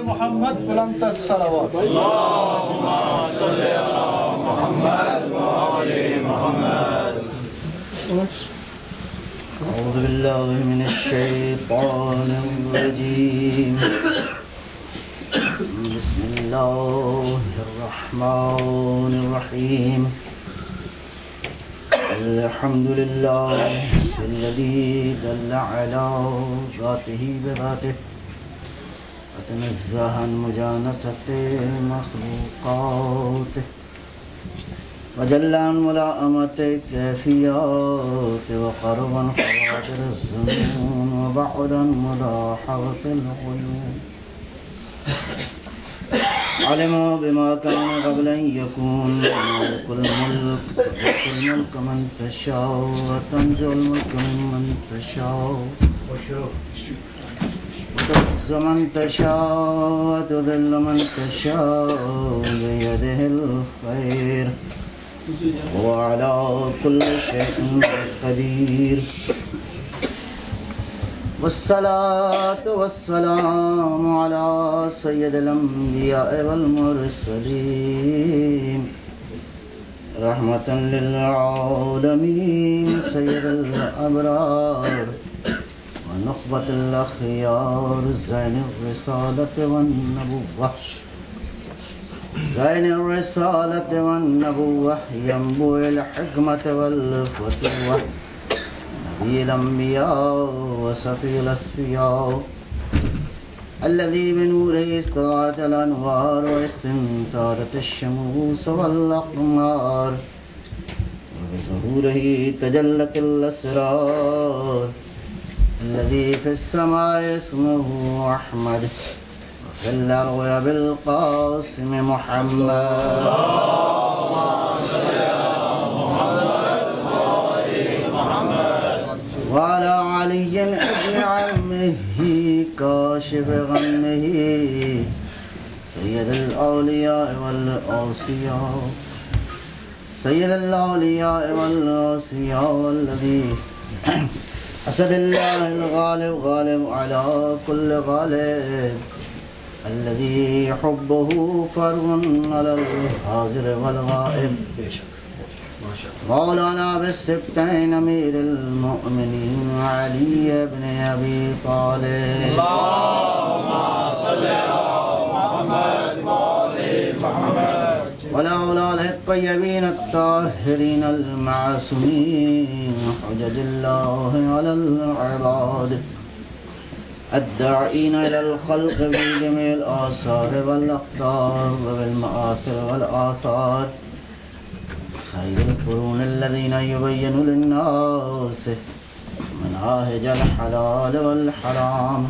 محمد بلند تر صلوات اللہم صلی علی محمد و آل محمد اعوذ باللہ من الشیطان الرجیم بسم اللہ الرحمن الرحیم الحمد للہ الذی دل علی ذاتہ بذاتہ وتنزہ عن مجانست مخلوقاتہ وجل عن ملائمت کیفیات وقربا خواطر الظنون وبعدا ملاحظة العیون علم بما كان قبل أن يكون ملك الملك وتؤتي الملك من تشاء وتنزع الملك ممن تشاء وتعز من تشاء وتذل من تشاء بيده الخير وعلى كل شيء قدير والصلاة والسلام على سيد الأنبياء والمرسلين رحمة للعالمين سيد الأبرار ونخبة الأخيار زين الرسالة والنبوة زين الرسالة والنبوة ينبوع الحكمة والفتوة نبي الأنبياء وصفي الأصفياء الذي بنوره استضاءت الأنوار واستنارت الشموس والأقمار وبظهوره تجلت الأسرار الذي في السماء اسمه أحمد وفي الأرض بالقاسم محمد وعلى علي ابن عمه كاشف غمه سيد الأولياء والأوصياء سيد الأولياء والأوصياء الذي أسد الله الغالب غالب على كل غالب الذي حبه فرض على الحاضر والغائب مولانا بالسبتين أمير المؤمنين علي بن أبي طالب اللهم صل على محمد وآل محمد والأولاد الطيبين الطاهرين المعصومين حجج الله على العباد الداعين إلى الخلق في جميع الآثار والأقدار وبالمآثر والآثار خير القرون الذين يبينوا للناس مناهج الحلال والحرام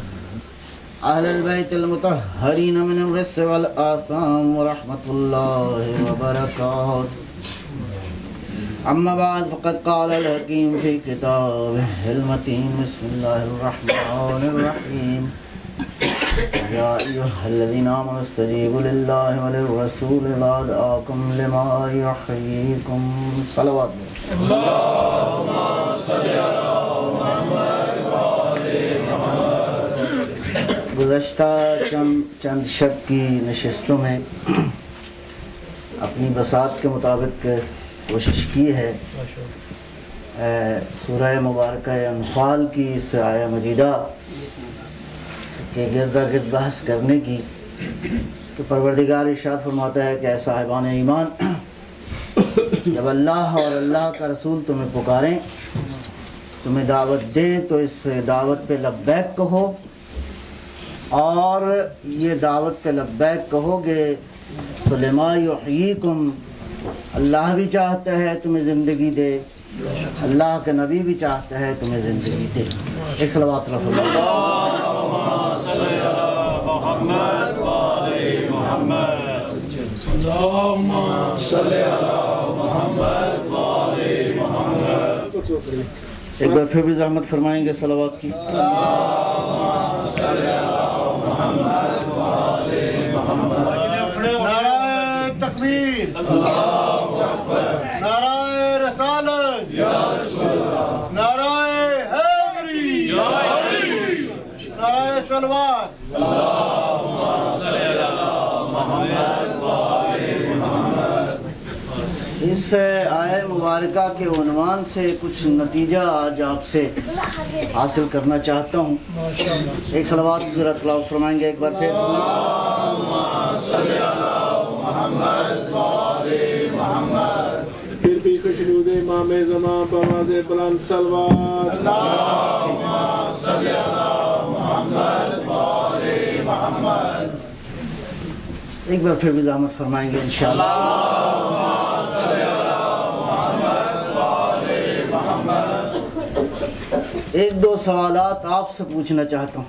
أهل البيت المطهرين من الرس والآثام ورحمة الله وبركاته أما بعد فقد قال الحكيم في كتابه المتين بسم الله الرحمن الرحيم يا أيها الذين آمنوا استجيبوا لله وللرسول إذا دعاكم لما يحييكم صلوات اللهم صل على محمد وآل محمد گزشتہ چند شب کی نشستوں میں اپنی بساط کے مطابق کوشش کی ہے سورہ مبارکہ انفال کی اس آیہ مجیدہ کے گردا گرد بحث کرنے کی کہ پروردگار ارشاد فرماتا ہے کہ اے صاحبان ایمان جب اللہ اور اللہ کا رسول تمہیں پکاریں تمہیں دعوت دیں تو اس دعوت پہ لبیک کہو اور یہ دعوت پہ لبیک کہو گے تو لما یحییکم اللہ بھی چاہتا ہے تمہیں زندگی دے اللہ کے نبی بھی چاہتا ہے تمہیں زندگی دے ایک صلوات رکھو اللهم صل على محمد وآل محمد اللهم صل على محمد وآل محمد ایک بار پھر بھی زحمت فرمائیں گے صلوات کی اللهم صل على محمد وآل محمد نعرہ تکبیر اللہ اکبر نعرہ رسالت یا رسول اللہ نعرہ حیدری یا حیدری نعرہ صلوات اللهم صل اس آیہ مبارکہ کے عنوان سے کچھ نتیجہ آج آپ سے حاصل کرنا چاہتا ہوں. ایک صلوات ذرا تلاوت فرمائیں گے ایک بار پھر. پھر بھی خشنود امام زمان پرواز بلند صلوات. اللہم صلی علی محمد و آل محمد. ایک بار پھر بھی زحمت فرمائیں گے انشاءاللہ. ایک دو سوالات آپ سے پوچھنا چاہتا ہوں.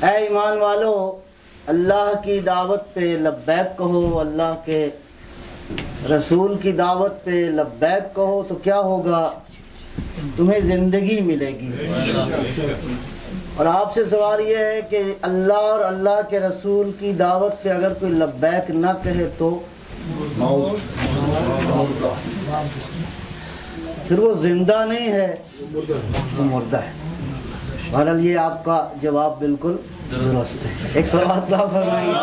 اے ایمان والو، اللہ کی دعوت پہ لبیک کہو، اللہ کے رسول کی دعوت پہ لبیک کہو تو کیا ہوگا؟ تمہیں زندگی ملے گی. اور آپ سے سوال یہ ہے کہ اللہ اور اللہ کے رسول کی دعوت پہ اگر کوئی لبیک نہ کہے تو پھر وہ زندہ نہیں ہے، وہ مردہ ہے. بہرحال یہ آپ کا جواب بالکل درست ہے. ایک صلوات اللہ فرمائیے.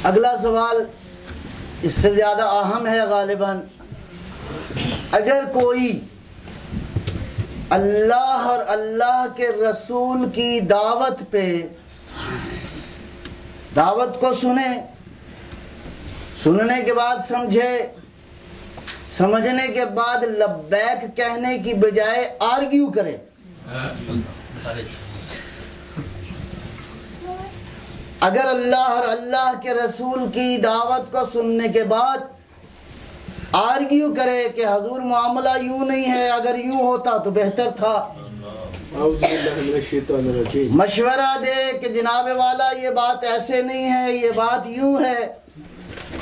اگلا سوال اس سے زیادہ اہم ہے غالباً. اگر کوئی اللہ اور اللہ کے رسول کی دعوت پہ دعوت کو سننے کے بعد سمجھے، سمجھنے کے بعد لبیک کہنے کی بجائے آرگیو کرے، اگر اللہ اور اللہ کے رسول کی دعوت کو سننے کے بعد آرگیو کرے کہ حضور معاملہ یوں نہیں ہے، اگر یوں ہوتا تو بہتر تھا، مشورہ دے کہ جناب والا یہ بات ایسے نہیں ہے، یہ بات یوں ہے،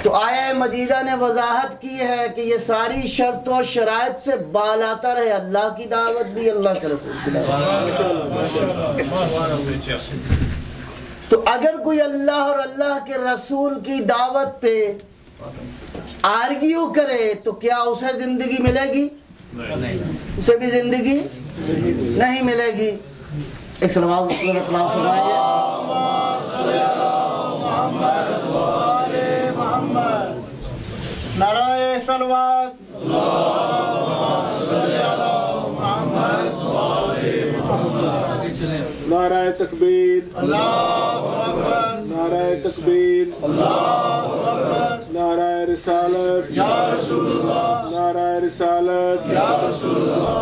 تو آیہ مجیدہ نے وضاحت کی ہے کہ یہ ساری شرط و شرائط سے بالاتر ہے اللہ کی دعوت بھی، اللہ کے رسول کی دعوت. تو اگر کوئی اللہ اور اللہ کے رسول کی دعوت پہ آرگیو کرے تو کیا اسے زندگی ملے گی؟ اسے بھی زندگی نہیں ملے گی. ایک صلوات فرمائیے. نعرہ صلوات. نعرہ تکبیر، نعرہ تکبیر، نعرہ رسالت، نعرہ رسالت.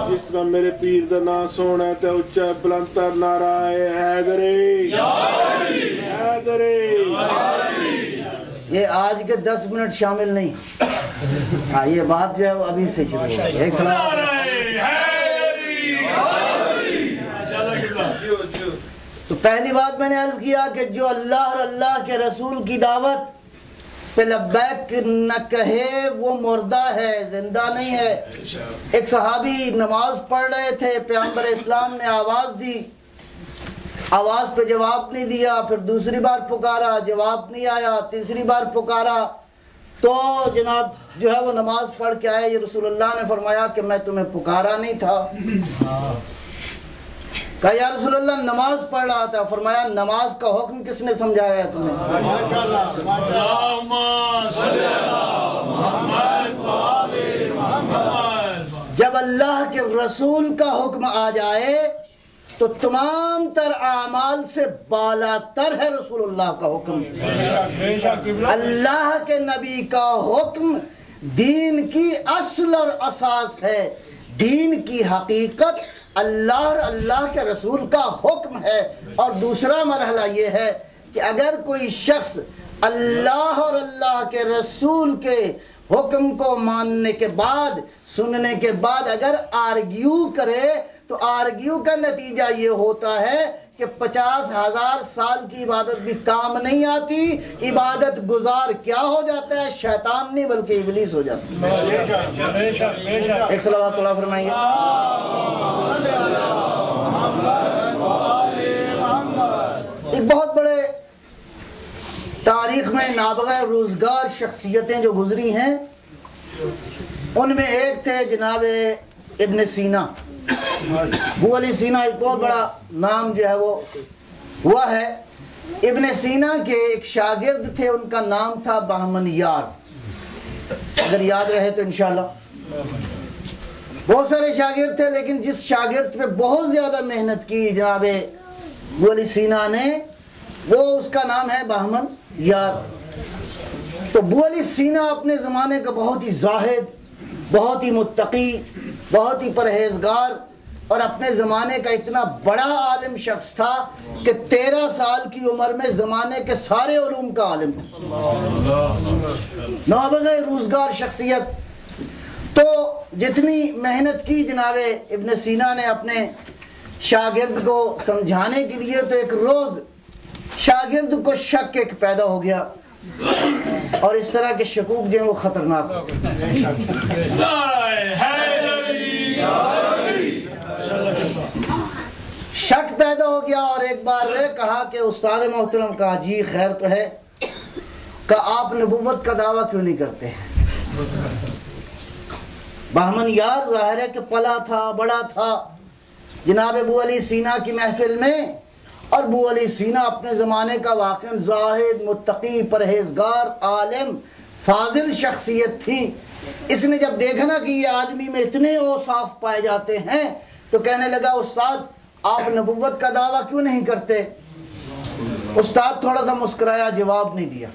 جس طرح میرے پیر دا نام سونا تے اچا بلند تر نعرہ حیدری، حیدری. یہ آج کے 10 منٹ شامل نہیں، ہاں یہ بات جو ہے وہ ابھی سے شروع ہو گئی. ایک صلوات. تو پہلی بات میں نے عرض کیا کہ جو اللہ اور اللہ کے رسول کی دعوت پہ لبیک نہ کہے وہ مردہ ہے، زندہ نہیں ہے. ایک صحابی نماز پڑھ رہے تھے، پیغمبر اسلام نے آواز دی، آواز پہ جواب نہیں دیا، پھر دوسری بار پکارا، جواب نہیں آیا، تیسری بار پکارا، تو جناب جو ہے وہ نماز پڑھ کے آئے. یہ رسول اللہ نے فرمایا کہ میں تمہیں پکارا نہیں تھا. کہا یا رسول اللہ نماز پڑھ رہا تھا. فرمایا نماز کا حکم کس نے سمجھایا ہے تمہیں؟ جب اللہ کے رسول کا حکم آ جائے تو تمام تر اعمال سے بالاتر ہے رسول اللہ کا حکم. اللہ کے نبی کا حکم دین کی اصل اور اساس ہے. دین کی حقیقت اللہ اور اللہ کے رسول کا حکم ہے. اور دوسرا مرحلہ یہ ہے کہ اگر کوئی شخص اللہ اور اللہ کے رسول کے حکم کو ماننے کے بعد، سننے کے بعد اگر آرگیو کرے تو آرگیو کا نتیجہ یہ ہوتا ہے کہ 50,000 سال کی عبادت بھی کام نہیں آتی. عبادت گزار کیا ہو جاتا ہے؟ شیطان نہیں بلکہ ابلیس ہو جاتا ہے. ایک صلوات اللہ فرمائیے. ایک بہت بڑے تاریخ میں نابغہ روزگار شخصیتیں جو گزری ہیں ان میں ایک تھے جناب ابن سینا. ابو علی سینا ایک بہت بڑا نام جو ہے وہ ہوا ہے. ابن سینا کے ایک شاگرد تھے، ان کا نام تھا بہمن یار، اگر یاد رہے تو انشاءاللہ۔ بہت سارے شاگرد تھے، لیکن جس شاگرد پہ بہت زیادہ محنت کی جناب ابو علی سینا نے، وہ اس کا نام ہے بہمن یار۔ تو ابو علی سینا اپنے زمانے کا بہت ہی زاہد، بہت ہی متقی، بہت ہی پرہیزگار، اور اپنے زمانے کا اتنا بڑا عالم شخص تھا کہ 13 سال کی عمر میں زمانے کے سارے علوم کا عالم تھا، نابغہ روزگار شخصیت۔ تو جتنی محنت کی جناب ابن سینا نے اپنے شاگرد کو سمجھانے کے لیے، تو ایک روز شاگرد کو شک ایک پیدا ہو گیا، اور اس طرح کے شکوک جو ہیں وہ خطرناک ہو شک پیدا ہو گیا، اور ایک بار کہا کہ استاد محترم، کہا جی خیر تو ہے، کہ آپ نبوت کا دعویٰ کیوں نہیں کرتے؟ بہمن یار ظاہر ہے کہ پلا تھا، بڑا تھا جناب ابو علی سینا کی محفل میں، اور ابو علی سینا اپنے زمانے کا واقعاً زاہد، متقی، پرہیزگار، عالم، فاضل شخصیت تھی۔ اس نے جب دیکھا نا کہ یہ آدمی میں اتنے اوصاف پائے جاتے ہیں، تو کہنے لگا استاد آپ نبوت کا دعویٰ کیوں نہیں کرتے؟ استاد تھوڑا سا مسکرایا، جواب نہیں دیا۔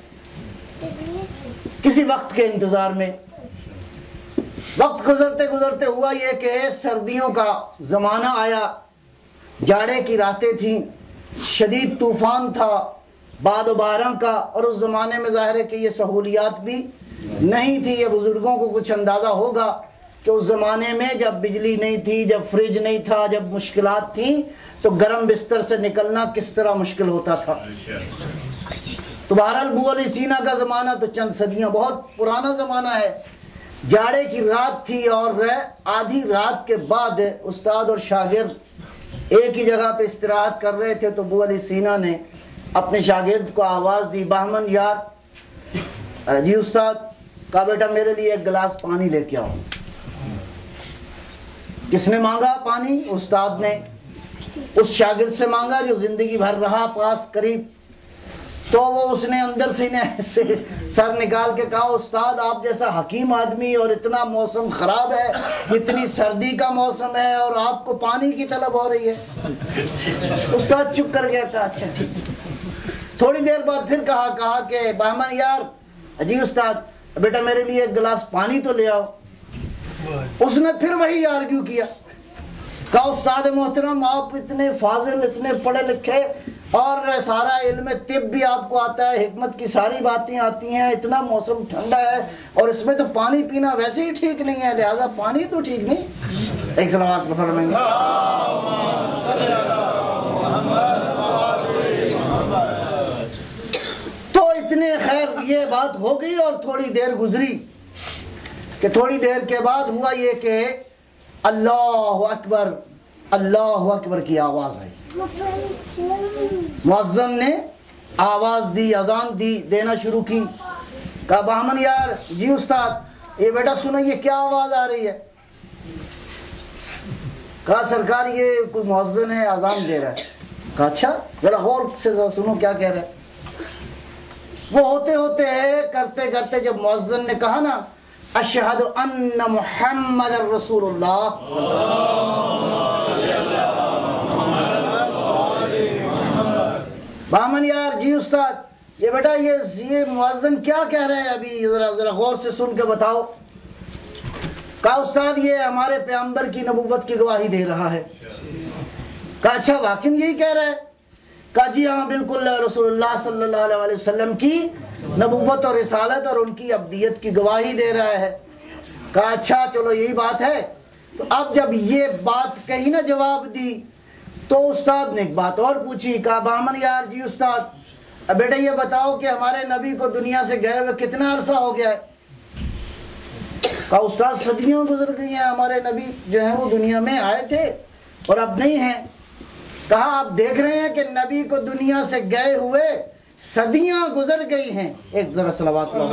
کسی وقت کے انتظار میں وقت گزرتے گزرتے ہوا یہ کہ سردیوں کا زمانہ آیا، جاڑے کی راتیں تھیں، شدید طوفان تھا، باد و باران کا، اور اس زمانے میں ظاہر ہے کہ یہ سہولیات بھی نہیں تھی۔ یہ بزرگوں کو کچھ اندازہ ہوگا کہ اس زمانے میں جب بجلی نہیں تھی، جب فریج نہیں تھا، جب مشکلات تھیں، تو گرم بستر سے نکلنا کس طرح مشکل ہوتا تھا۔ تو بہرحال ابو علی سینا کا زمانہ تو چند صدیاں بہت پرانا زمانہ ہے۔ جاڑے کی رات تھی، اور آدھی رات کے بعد استاد اور شاگرد ایک ہی جگہ پہ استراحت کر رہے تھے، تو ابو علی سینا نے اپنے شاگرد کو آواز دی، بہمن یار، جی استاد، کہا بیٹا میرے لیے ایک گلاس پانی لے کے آؤ۔ کس نے مانگا پانی؟ استاد نے اس شاگرد سے مانگا جو زندگی بھر رہا پاس قریب۔ تو وہ اس نے اندر سے ایسے سر نکال کے کہا، استاد آپ جیسا حکیم آدمی، اور اتنا موسم خراب ہے، اتنی سردی کا موسم ہے، اور آپ کو پانی کی طلب ہو رہی ہے؟ استاد چپ کر گیا، کہا اچھا ٹھیک۔ تھوڑی دیر بعد پھر کہا کہ بہمن یار، جی استاد بیٹا میرے لیے ایک گلاس پانی تو لے آؤ۔ اس نے پھر وہی آرگیو کیا، کہا استاد محترم آپ اتنے فاضل، اتنے پڑھے لکھے، اور سارا علم طب بھی آپ کو آتا ہے، حکمت کی ساری باتیں آتی ہیں، اتنا موسم ٹھنڈا ہے، اور اس میں تو پانی پینا ویسے ہی ٹھیک نہیں ہے، لہٰذا پانی تو ٹھیک نہیں۔ ایک سلوات فرمائیں گے۔ تو اتنے خیر یہ بات ہو گئی، اور تھوڑی دیر گزری کہ تھوڑی دیر کے بعد ہوا یہ کہ اللہ اکبر، اللہ اکبر کی آواز آئی۔ مؤذن نے آواز دی، اذان دینا شروع کی۔ کہا بہمن یار، جی استاد، یہ بیٹا سنو یہ کیا آواز آ رہی ہے؟ کہا سرکار یہ کوئی مؤذن ہے، اذان دے رہا ہے۔ کہا اچھا، ذرا غور سے سنو کیا کہہ رہا ہے۔ وہ ہوتے ہوتے کرتے کرتے جب مؤذن نے کہا نا اشہد ان محمد رسول اللہ، بہمن یار، جی استاد یہ بیٹا یہ مؤذن کیا کہہ رہے ہیں ابھی، ذرا غور سے سن کے بتاؤ۔ کہا استاد یہ ہمارے پیغمبر کی نبوت کی گواہی دے رہا ہے۔ کہا اچھا واقعی یہی کہہ رہا ہے؟ کہا جی ہاں بالکل، رسول اللہ صلی اللہ علیہ وسلم کی نبوت اور رسالت اور ان کی ابدیت کی گواہی دے رہا ہے۔ کہا اچھا چلو یہی بات ہے۔ تو اب جب یہ بات کہی نا جواب دی، تو استاد نے ایک بات اور پوچھی۔ کہا بہمن یار، جی استاد بیٹا یہ بتاؤ کہ ہمارے نبی کو دنیا سے گئے ہوئے کتنا عرصہ ہو گیا ہے؟ کہا استاد صدیاں گزر گئی ہیں، ہمارے نبی جو ہیں وہ دنیا میں آئے تھے اور اب نہیں ہیں۔ کہا آپ دیکھ رہے ہیں کہ نبی کو دنیا سے گئے ہوئے صدیاں گزر گئی ہیں۔ ایک ذرا صلوات اللہ۔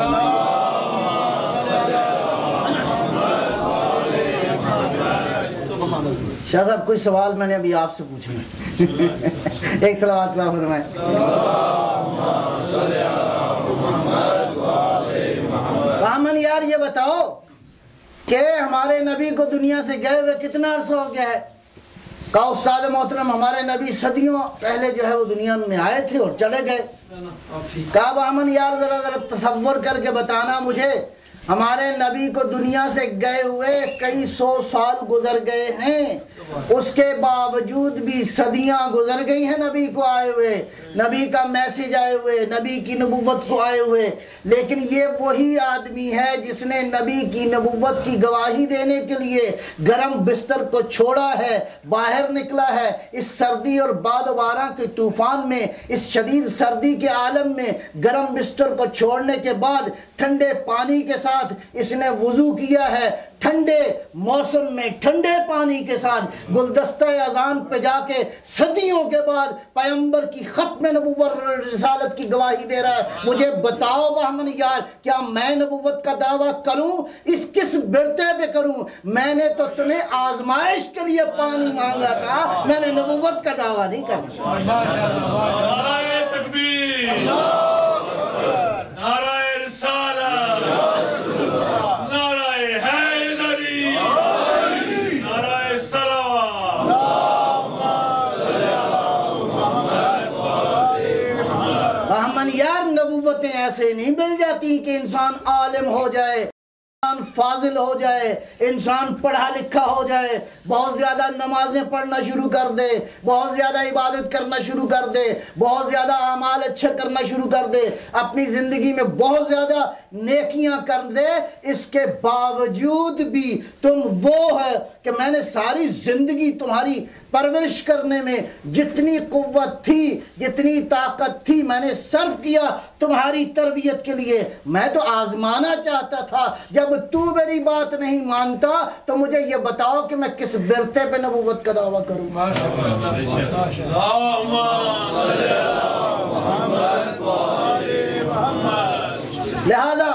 شاہ صاحب کوئی سوال میں نے ابھی آپ سے پوچھنا ایک صلوات اللہ فرمائیں. رحمان یار یہ بتاؤ کہ ہمارے نبی کو دنیا سے گئے ہوئے کتنا عرصہ ہو گیا ہے؟ کہا استاد محترم ہمارے نبی صدیوں پہلے جو ہے وہ دنیا میں آئے تھے اور چلے گئے. کہا رحمان یار ذرا تصور کر کے بتانا مجھے، ہمارے نبی کو دنیا سے گئے ہوئے کئی سو سال گزر گئے ہیں، اس کے باوجود بھی صدیاں گزر گئی ہیں نبی کو آئے ہوئے، نبی کا میسیج آئے ہوئے، نبی کی نبوت کو آئے ہوئے، لیکن یہ وہی آدمی ہے جس نے نبی کی نبوت کی گواہی دینے کے لیے گرم بستر کو چھوڑا ہے، باہر نکلا ہے اس سردی اور باد و باران کے طوفان میں، اس شدید سردی کے عالم میں گرم بستر کو چھوڑنے کے بعد ٹھنڈے پانی کے ساتھ اس نے وضو کیا ہے، ٹھنڈے موسم میں ٹھنڈے پانی کے ساتھ گلدستہ اذان پہ جا کے صدیوں کے بعد پیغمبر کی ختم نبوت رسالت کی گواہی دے رہا ہے. مجھے بتاؤ بہمن یار کیا میں نبوت کا دعویٰ کروں؟ اس کس برتے پہ کروں؟ میں نے تو تمہیں آزمائش کے لیے پانی مانگا تھا، میں نے نبوت کا دعویٰ نہیں کرنا. نعرہ تکبیر، نعرہ رسالت، نعرہ حیدری، نعرہ صلوات. بہمن یار نبوتیں ایسے نہیں مل جاتی کہ انسان عالم ہو جائے، انسان فاضل ہو جائے، انسان پڑھا لکھا ہو جائے، بہت زیادہ نمازیں پڑھنا شروع کر دے، بہت زیادہ عبادت کرنا شروع کر دے، بہت زیادہ اعمال اچھے کرنا شروع کر دے، اپنی زندگی میں بہت زیادہ نیکیاں کر دے. اس کے باوجود بھی تم وہ ہے کہ میں نے ساری زندگی تمہاری پرورش کرنے میں جتنی قوت تھی، جتنی طاقت تھی، میں نے صرف کیا تمہاری تربیت کے لیے. میں تو آزمانا چاہتا تھا، جب تو میری بات نہیں مانتا تو مجھے یہ بتاؤ کہ میں کس برتے پہ نبوت کا دعویٰ کروں. لہذا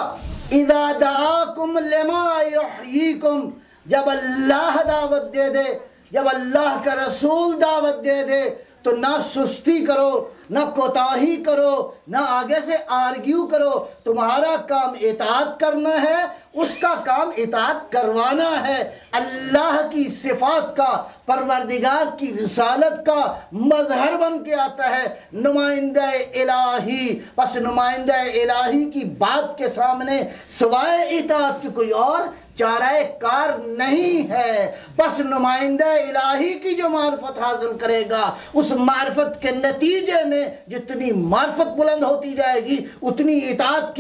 اذا دعاکم لما یحییکم، جب اللہ دعوت دے دے، جب اللہ کا رسول دعوت دے دے تو نہ سستی کرو، نہ کوتاہی کرو، نہ آگے سے آرگیو کرو. تمہارا کام اطاعت کرنا ہے، اس کا کام اطاعت کروانا ہے. اللہ کی صفات کا، پروردگار کی رسالت کا مظہر بن کے آتا ہے نمائندہ الہی. بس نمائندہ الہی کی بات کے سامنے سوائے اطاعت کی کوئی اور چارہ کار نہیں ہے. بس نمائندہ الہی کی جو معرفت حاصل کرے گا، اس معرفت کے نتیجے میں جتنی معرفت بلند ہوتی جائے گی اتنی اطاعت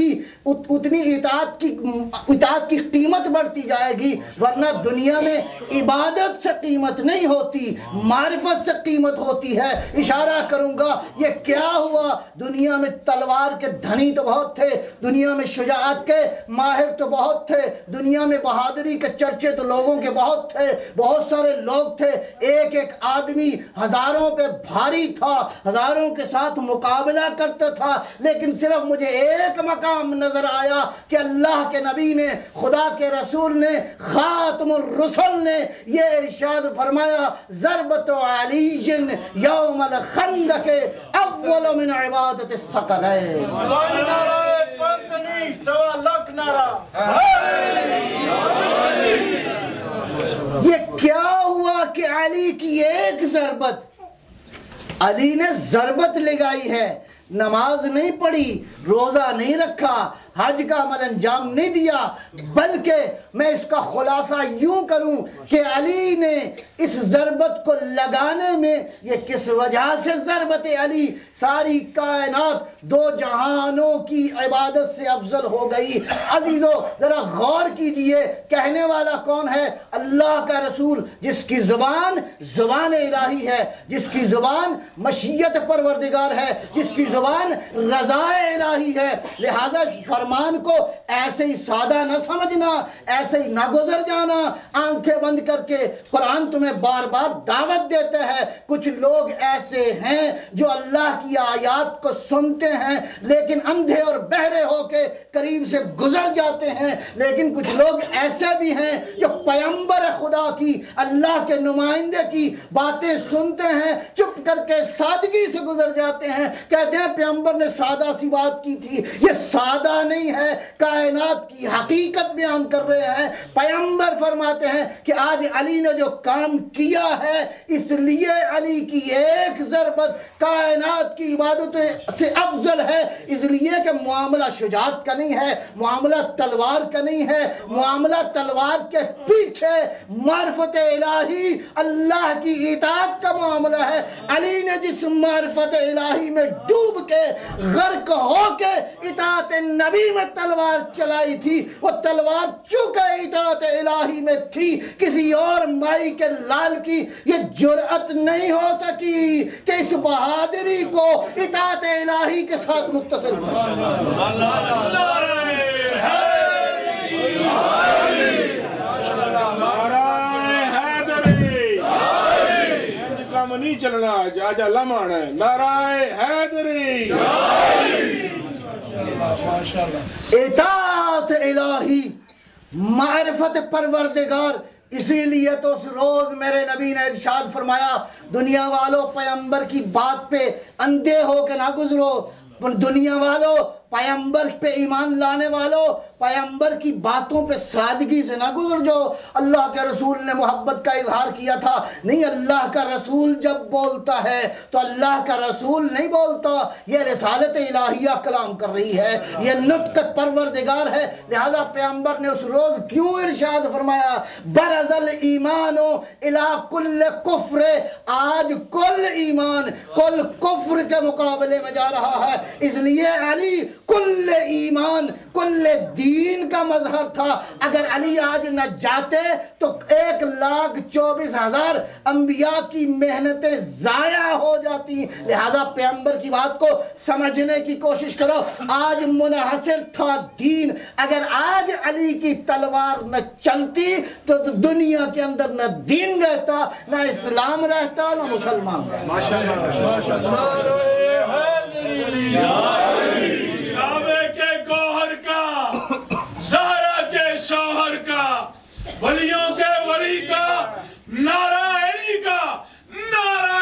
کی قیمت بڑھتی جائے گی. ورنہ دنیا میں عبادت سے قیمت نہیں ہوتی، معرفت سے قیمت ہوتی ہے. اشارہ کروں گا یہ کیا ہوا، دنیا میں تلوار کے دھنی تو بہت تھے، دنیا میں شجاعت کے ماہر تو بہت تھے، دنیا میں بہادری کے چرچے تو لوگوں کے بہت تھے، بہت سارے لوگ تھے. ایک ایک آدمی ہزاروں پہ بھاری تھا، ہزاروں کے ساتھ مقابلہ کرتا تھا. لیکن صرف مجھے ایک مقام نظر آیا کہ اللہ کے نبی نے، خدا کے رسول نے، خاتم الرسل نے یہ ارشاد فرمایا: ضربت علی یوم الخندق اول من عبادت الثقلین. یہ کیا ہوا کہ علی کی ایک ضربت، علی نے ضربت لگائی ہے، نماز نہیں پڑھی، روزہ نہیں رکھا، حج کا عمل انجام نہیں دیا، بلکہ میں اس کا خلاصہ یوں کروں کہ علی نے اس ضربت کو لگانے میں یہ کس وجہ سے ضربت علی ساری کائنات دو جہانوں کی عبادت سے افضل ہو گئی. عزیزو ذرا غور کیجئے، کہنے والا کون ہے؟ اللہ کا رسول، جس کی زبان زبان الہی ہے، جس کی زبان مشیت پروردگار ہے، جس کی زبان رضوان رضا الہی ہے، لہذا اس فرمان کو ایسے ہی سادہ نہ سمجھنا، ایسے ہی نہ گزر جانا آنکھیں بند کر کے۔ قرآن تمہیں بار بار دعوت دیتے ہیں۔ کچھ لوگ ایسے ہیں جو اللہ کی آیات کو سنتے ہیں لیکن اندھے اور بہرے ہو کے قریب سے گزر جاتے ہیں، لیکن کچھ لوگ ایسے بھی ہیں جو پیغمبر خدا کی، اللہ کے نمائندے کی باتیں سنتے ہیں، چپ کر کے سادگی سے گزر جاتے ہیں، کہتے ہیں پیغمبر نے سادہ سی بات کی تھی۔ یہ سادہ نہیں ہے، کائنات کی حقیقت بیان کر رہے ہیں۔ پیغمبر فرماتے ہیں کہ آج علی نے جو کام کیا ہے اس لیے علی کی ایک ضربت کائنات کی عبادتوں سے افضل ہے، اس لیے کہ معاملہ شجاعت کا نہیں ہے، معاملہ تلوار کا نہیں ہے، معاملہ تلوار کے پیچھے معرفت الہی اللہ کی اطاعت کا معاملہ ہے۔ علی نے جس معرفت الہی میں ڈوب کے غرق ہو کے اطاعت نبی میں تلوار چلائی تھی، وہ تلوار چونکہ اطاعت الہی میں تھی، کسی اور مائی کے لال کی یہ جرأت نہیں ہو سکی کہ اس بہادری کو اطاعت الہی کے ساتھ متصل کام نہیں چلنا، جا لمحہ ہے نعرہ حیدری، اطاعت الہی، معرفت پروردگار۔ اسی لیے تو اس روز میرے نبی نے ارشاد فرمایا، دنیا والوں پیغمبر کی بات پہ اندھے ہو کے نہ گزرو، دنیا والوں پیغمبر پہ ایمان لانے والوں پیغمبر کی باتوں پہ سادگی سے نہ گزر جاؤ۔ اللہ کے رسول نے محبت کا اظہار کیا تھا، نہیں اللہ کا رسول جب بولتا ہے تو اللہ کا رسول نہیں بولتا، یہ رسالت الہیہ کلام کر رہی ہے، یہ نطق پروردگار ہے۔ لہذا پیغمبر نے اس روز کیوں ارشاد فرمایا، برز الایمان الی کل کفر، آج کل ایمان کل کفر کے مقابلے میں جا رہا ہے، اس لیے علی کل ایمان کل دین کا مظہر تھا۔ اگر علی آج نہ جاتے تو 1,24,000 انبیاء کی محنتیں ضائع ہو جاتی۔ لہذا پیغمبر کی بات کو سمجھنے کی کوشش کرو۔ آج منحصر تھا دین، اگر آج علی کی تلوار نہ چلتی تو دنیا کے اندر نہ دین رہتا، نہ اسلام رہتا، نہ مسلمان رہتا۔ کعبے کے گوہر کا، زہرا کے شوہر کا، ولیوں کے ولی کا، نعرہ علی کا، نعرہ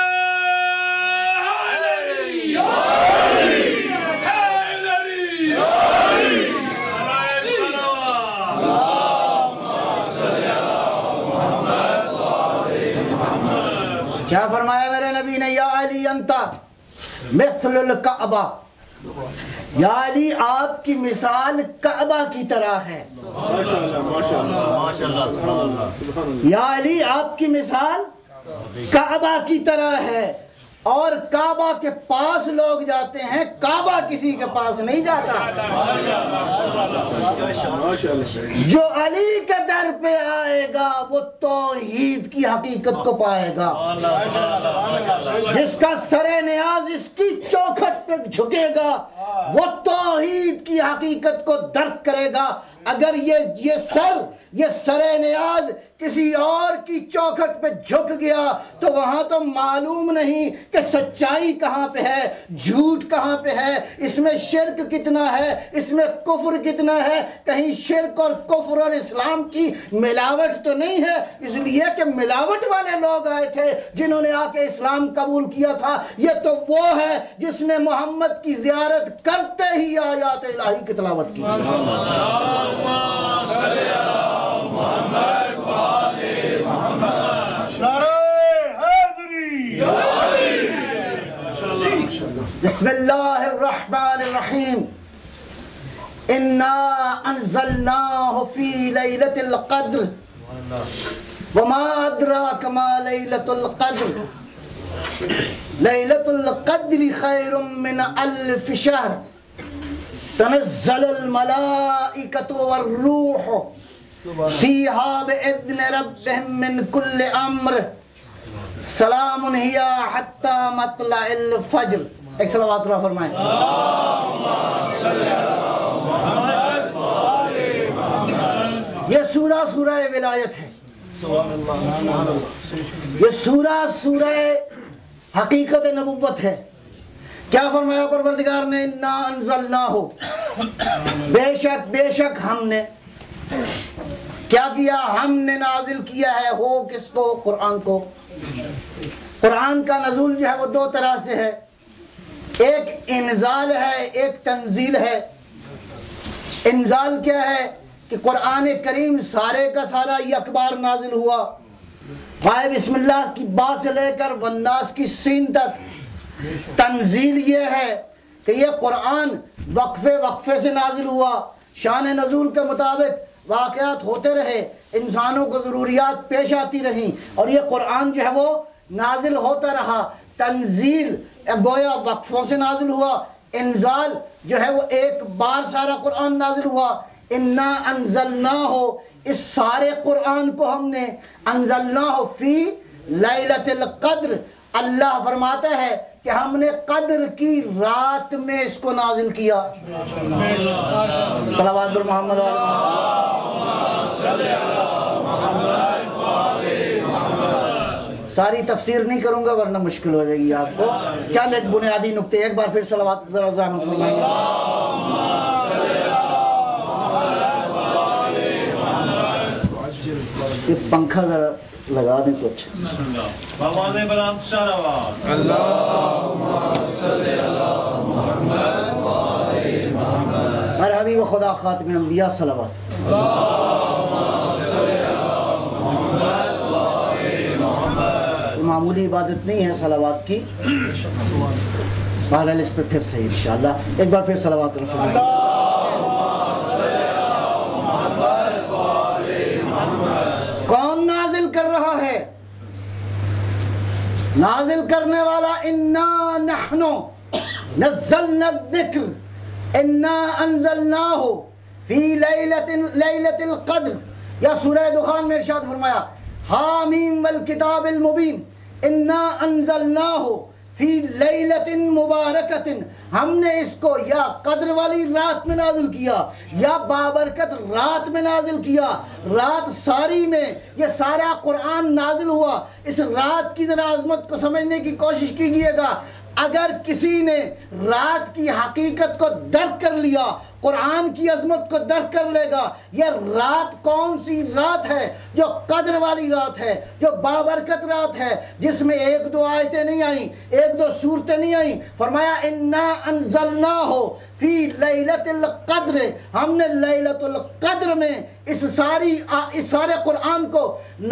حیدری، حیدری، نعرہ صلوات۔ کیا فرمایا میرے نبی نے، یا علی انت مثل الکعبہ، یا علی آپ کی مثال کعبہ کی طرح ہے۔ یا علی آپ کی مثال کعبہ کی طرح ہے، اور کعبہ کے پاس لوگ جاتے ہیں، کعبہ کسی کے پاس نہیں جاتا۔ جو علی کے در پہ آئے گا وہ توحید کی حقیقت کو پائے گا، جس کا سر نیاز اس کی چوکھٹ پہ جھکے گا وہ توحید کی حقیقت کو درک کرے گا۔ اگر یہ سر نیاز کسی اور کی چوکھٹ پہ جھک گیا تو وہاں تو معلوم نہیں کہ سچائی کہاں پہ ہے، جھوٹ کہاں پہ ہے، اس میں شرک کتنا ہے، اس میں کفر کتنا ہے، کہیں شرک اور کفر اور اسلام کی ملاوٹ تو نہیں ہے۔ اس لیے کہ ملاوٹ والے لوگ آئے تھے جنہوں نے آ کے اسلام قبول کیا تھا، یہ تو وہ ہے جس نے محمد کی زیارت کرتے ہی آیات الہی کی تلاوت کی۔ بسم اللہ الرحمن الرحیم، انا انزلناہ فی لیلۃ القدر وما ادراک ما لیلۃ القدر لیلۃ القدر خیر من الف شہر تنزل الملائکۃ والروح فیہا بإذن ربہم من کل امر سلام ہی حتی مطلع الفجر۔ ایک صلوات عطا فرمائیں. یہ سورہ سورہ ولایت ہے. یہ سورہ حقیقت نبوت ہے. کیا فرمایا پروردگار نے؟ انا انزلناہ، بے شک ہم نے کیا کیا؟ ہم نے نازل کیا ہے. ہو کس کو؟ قرآن کو. قرآن کا نزول جو ہے وہ دو طرح سے ہے، ایک انزال ہے، ایک تنزیل ہے. انزال کیا ہے؟ کہ قرآن کریم سارے کا سارا یک بار نازل ہوا. بھائی بسم اللہ کی با سے لے کر والناس کی سین تک. تنزیل یہ ہے کہ یہ قرآن وقفے سے نازل ہوا، شان نزول کے مطابق واقعات ہوتے رہے، انسانوں کو ضروریات پیش آتی رہیں اور یہ قرآن جو ہے وہ نازل ہوتا رہا. تنزیل گویا وقفوں سے نازل ہوا. انزال جو ہے وہ ایک بار سارا قرآن نازل ہوا. انا انزلناہ، اس سارے قرآن کو ہم نے انزلناہ فی لیلۃ القدر، اللہ فرماتا ہے کہ ہم نے قدر کی رات میں اس کو نازل کیا. صلوات پر محمد و ساری تفسیر نہیں کروں گا ورنہ مشکل ہو جائے گی آپ کو. چند ایک بنیادی نقطے ایک بار پھر صلوات ذرا زحمت فرمائیں گے. یہ پنکھا ذرا لگا دیں کچھ. ہر حبیب خدا خاتم انبیاء صلوات. معمولی عبادت نہیں ہے صلوات کی، بہرحال اس پہ پھر سے انشاءاللہ ایک بار پھر صلوات فرمائیں. کون نازل کر رہا ہے؟ نازل کرنے والا انا نحن نزلنا الذکر انا انزلناہ فی لیلۃ القدر. یا سورہ دخان میں ارشاد فرمایا حامیم والکتاب المبین انا انزلناہ فی لیلۃ مبارکۃ، ہم نے اس کو یا قدر والی رات میں نازل کیا یا بابرکت رات میں نازل کیا. رات ساری میں یہ سارا قرآن نازل ہوا. اس رات کی ذرا عظمت کو سمجھنے کی کوشش کیجئے گا. اگر کسی نے رات کی حقیقت کو درک کر لیا، قرآن کی عظمت کو درک کر لے گا. یہ رات کون سی رات ہے؟ جو قدر والی رات ہے، جو بابرکت رات ہے، جس میں ایک دو آیتیں نہیں آئیں، ایک دو سورتیں نہیں آئیں. فرمایا انا انزلناہ فی لیلۃ القدر، ہم نے لیلۃ القدر میں اس سارے قرآن کو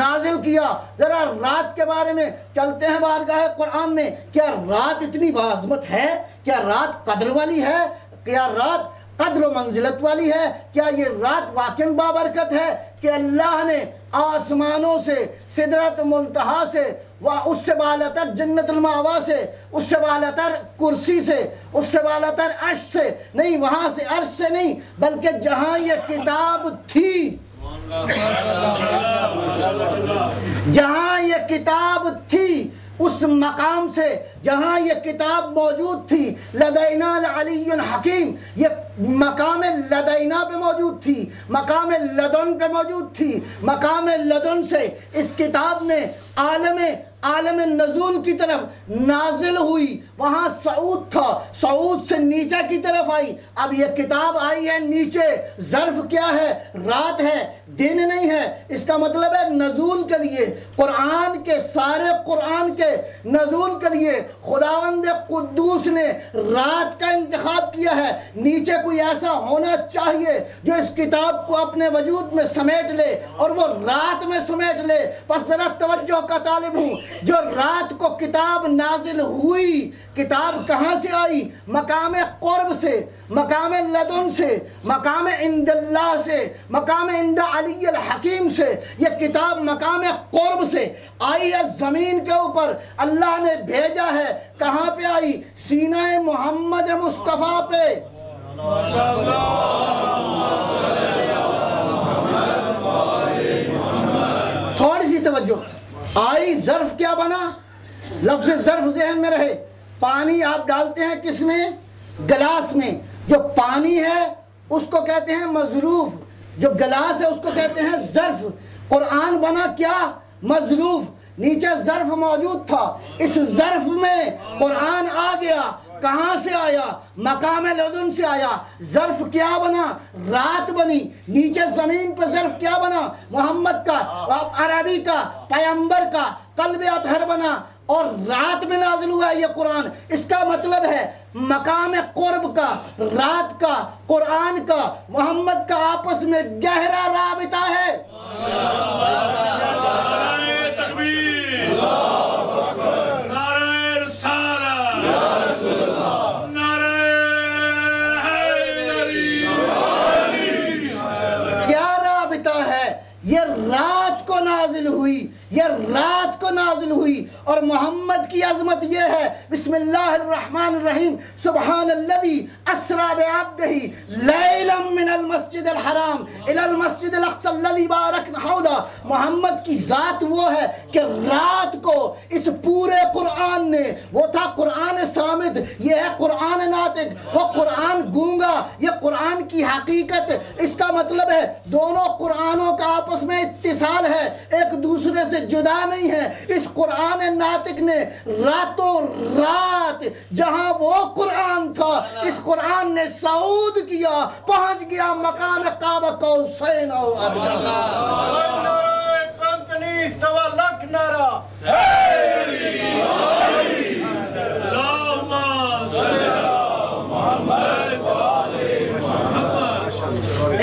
نازل کیا. ذرا رات کے بارے میں چلتے ہیں بارگاہ قرآن میں. کیا رات اتنی باعظمت ہے؟ کیا رات قدر والی ہے؟ کیا رات قدر و منزلت والی ہے؟ کیا یہ رات واقعاً بابرکت ہے کہ اللہ نے آسمانوں سے، سدرۃ منتہا سے، اس سے بالاتر جنت المأوا سے، اس سے بالاتر کرسی سے، اس سے بالاتر عرش سے نہیں، وہاں سے عرش سے نہیں، بلکہ جہاں یہ کتاب تھی، جہاں یہ کتاب تھی اس مقام سے، جہاں یہ کتاب موجود تھی، لدینا العلی الحکیم، یہ مقام لدینا پہ موجود تھی، مقام لدن پہ موجود تھی. مقام لدن سے اس کتاب نے عالم نزول کی طرف نازل ہوئی. وہاں صعود تھا، صعود سے نیچے کی طرف آئی. اب یہ کتاب آئی ہے نیچے. ظرف کیا ہے؟ رات ہے، دن نہیں ہے. اس کا مطلب ہے نزول کے لیے، قرآن کے سارے قرآن کے نزول کے لیے خداوند قدوس نے رات کا انتخاب کیا ہے. نیچے کوئی ایسا ہونا چاہیے جو اس کتاب کو اپنے وجود میں سمیٹ لے اور وہ رات میں سمیٹ لے. پس ذرا توجہ کا طالب ہوں. جو رات کو کتاب نازل ہوئی، کتاب کہاں سے آئی؟ مقام قرب سے، مقام لدن سے، مقام عند اللہ سے، مقام عند علی الحکیم سے. یہ کتاب مقام قرب سے آئی ہے، زمین کے اوپر اللہ نے بھیجا ہے. کہاں پہ آئی؟ سینہ محمد مصطفیٰ پہ. تھوڑی سی توجہ. آئی ظرف کیا بنا؟ لفظ ظرف ذہن میں رہے. پانی آپ ڈالتے ہیں کس میں؟ گلاس میں. جو پانی ہے اس کو کہتے ہیں مظروف, جو گلاس ہے اس کو کہتے ہیں ظرف. قرآن بنا کیا؟ مظروف. نیچے ظرف موجود تھا, اس ظرف میں قرآن آ گیا. کہاں سے آیا؟ مقام لدن سے آیا. ظرف کیا بنا؟ رات بنی. نیچے زمین پر ظرف کیا بنا؟ محمد کا, عربی کا, پیغمبر کا قلب اطہر بنا, اور رات میں نازل ہوا یہ قرآن. اس کا مطلب ہے مقام قرب کا, رات کا, قرآن کا, محمد کا آپس میں گہرا رابطہ ہے. نعرہ تکبیر, نعرہ رسالت, نعرہ حیدری. کیا رابطہ ہے؟ یہ رات کو نازل ہوئی, یہ رات کو نازل ہوئی. اور محمد کی عظمت یہ ہے, بسم اللہ الرحمن الرحیم, سبحان الذی اسری بعبدہ لیلا من المسجد الحرام الی المسجد الاقصی الذی بارکنا حولہ. محمد کی ذات وہ ہے کہ رات کو اس پورے قرآن نے, وہ تھا قرآن صامت, یہ ہے قرآن ناطق, وہ قرآن گونگا, یہ قرآن کی حقیقت. اس کا مطلب ہے دونوں قرآنوں کا آپس میں اتصال ہے, ایک دوسرے سے جدا نہیں ہے. اس قرآن ناطق نے راتوں رات جہاں وہ قرآن تھا, اس قرآن نے صعود کیا, پہنچ گیا مقام قاب قوسین و ادنی. سوا لاکھ نعرہ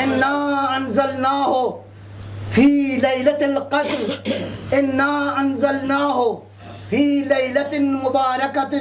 انا انزلناہ فی لیلۃ القدر, انا انزلناہ فی لیلۃ مبارکۃ.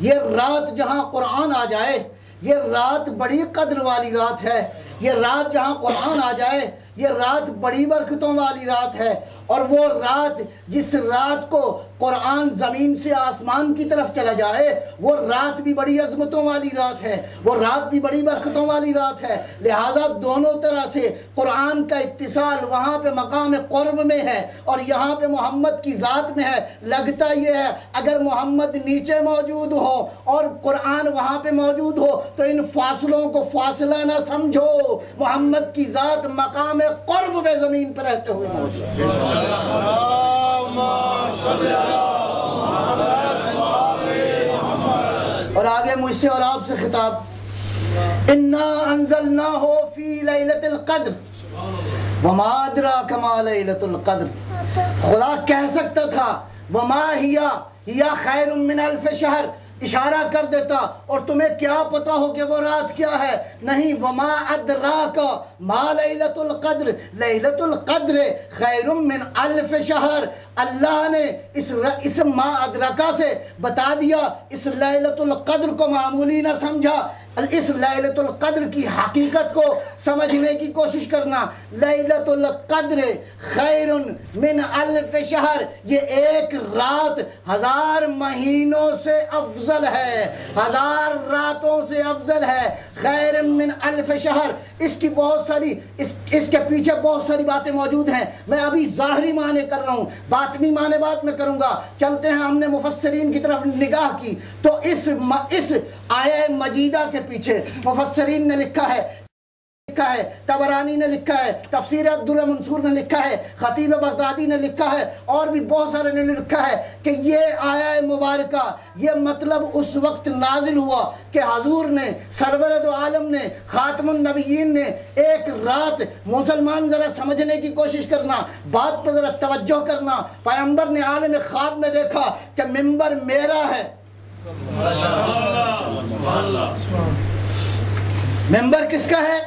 یہ رات جہاں قرآن آ جائے, یہ رات بڑی قدر والی رات ہے. یہ رات جہاں قرآن آ جائے, یہ رات بڑی برکتوں والی رات ہے. اور وہ رات, جس رات کو قرآن زمین سے آسمان کی طرف چلا جائے, وہ رات بھی بڑی عظمتوں والی رات ہے, وہ رات بھی بڑی برکتوں والی رات ہے. لہٰذا دونوں طرح سے قرآن کا اتصال وہاں پہ مقام قرب میں ہے اور یہاں پہ محمد کی ذات میں ہے. لگتا یہ ہے اگر محمد نیچے موجود ہو اور قرآن وہاں پہ موجود ہو تو ان فاصلوں کو فاصلہ نہ سمجھو, محمد کی ذات مقام قرب میں زمین پہ رہتے ہوئے موجود ہے. اور آگے مجھ سے اور آپ سے خطاب, انا انزلناہ فی لیلۃ القدر وما ادراک ما لیلۃ القدر. خدا کہہ سکتا تھا وما ہی خیر من الف شہر, اشارہ کر دیتا اور تمہیں کیا پتا ہو کہ وہ رات کیا ہے. نہیں, وما ادراک ما لیلۃ القدر, لیلۃ القدر خیر من الف شہر. اللہ نے اس ما ادراکا سے بتا دیا. اس لیلۃ القدر کو معمولی نہ سمجھا, اس لیلۃ القدر کی حقیقت کو سمجھنے کی کوشش کرنا. لیلۃ القدر خیر من الف شہر, یہ ایک رات 1000 مہینوں سے افضل ہے, 1000 راتوں سے افضل ہے. خیر من الف شہر, اس کی بہت ساری اس کے پیچھے بہت ساری باتیں موجود ہیں. میں ابھی ظاہری معنی کر رہا ہوں, باطنی معنی بات میں کروں گا. چلتے ہیں, ہم نے مفسرین کی طرف نگاہ کی تو اس آیہ مجیدہ کے پیچھے مفسرین نے لکھا ہے, طبرانی نے لکھا ہے, تفسیر الدر منصور نے لکھا ہے, خطیب بغدادی نے لکھا ہے, اور بھی بہت سارے نے لکھا ہے کہ یہ آیہ مبارکہ یہ مطلب اس وقت نازل ہوا کہ حضور نے, سرور دو عالم نے, خاتم النبیین نے ایک رات, مسلمان ذرا سمجھنے کی کوشش کرنا, بات پہ ذرا توجہ کرنا. پیغمبر نے عالم خواب میں دیکھا کہ منبر میرا ہے. منبر کس کا ہے؟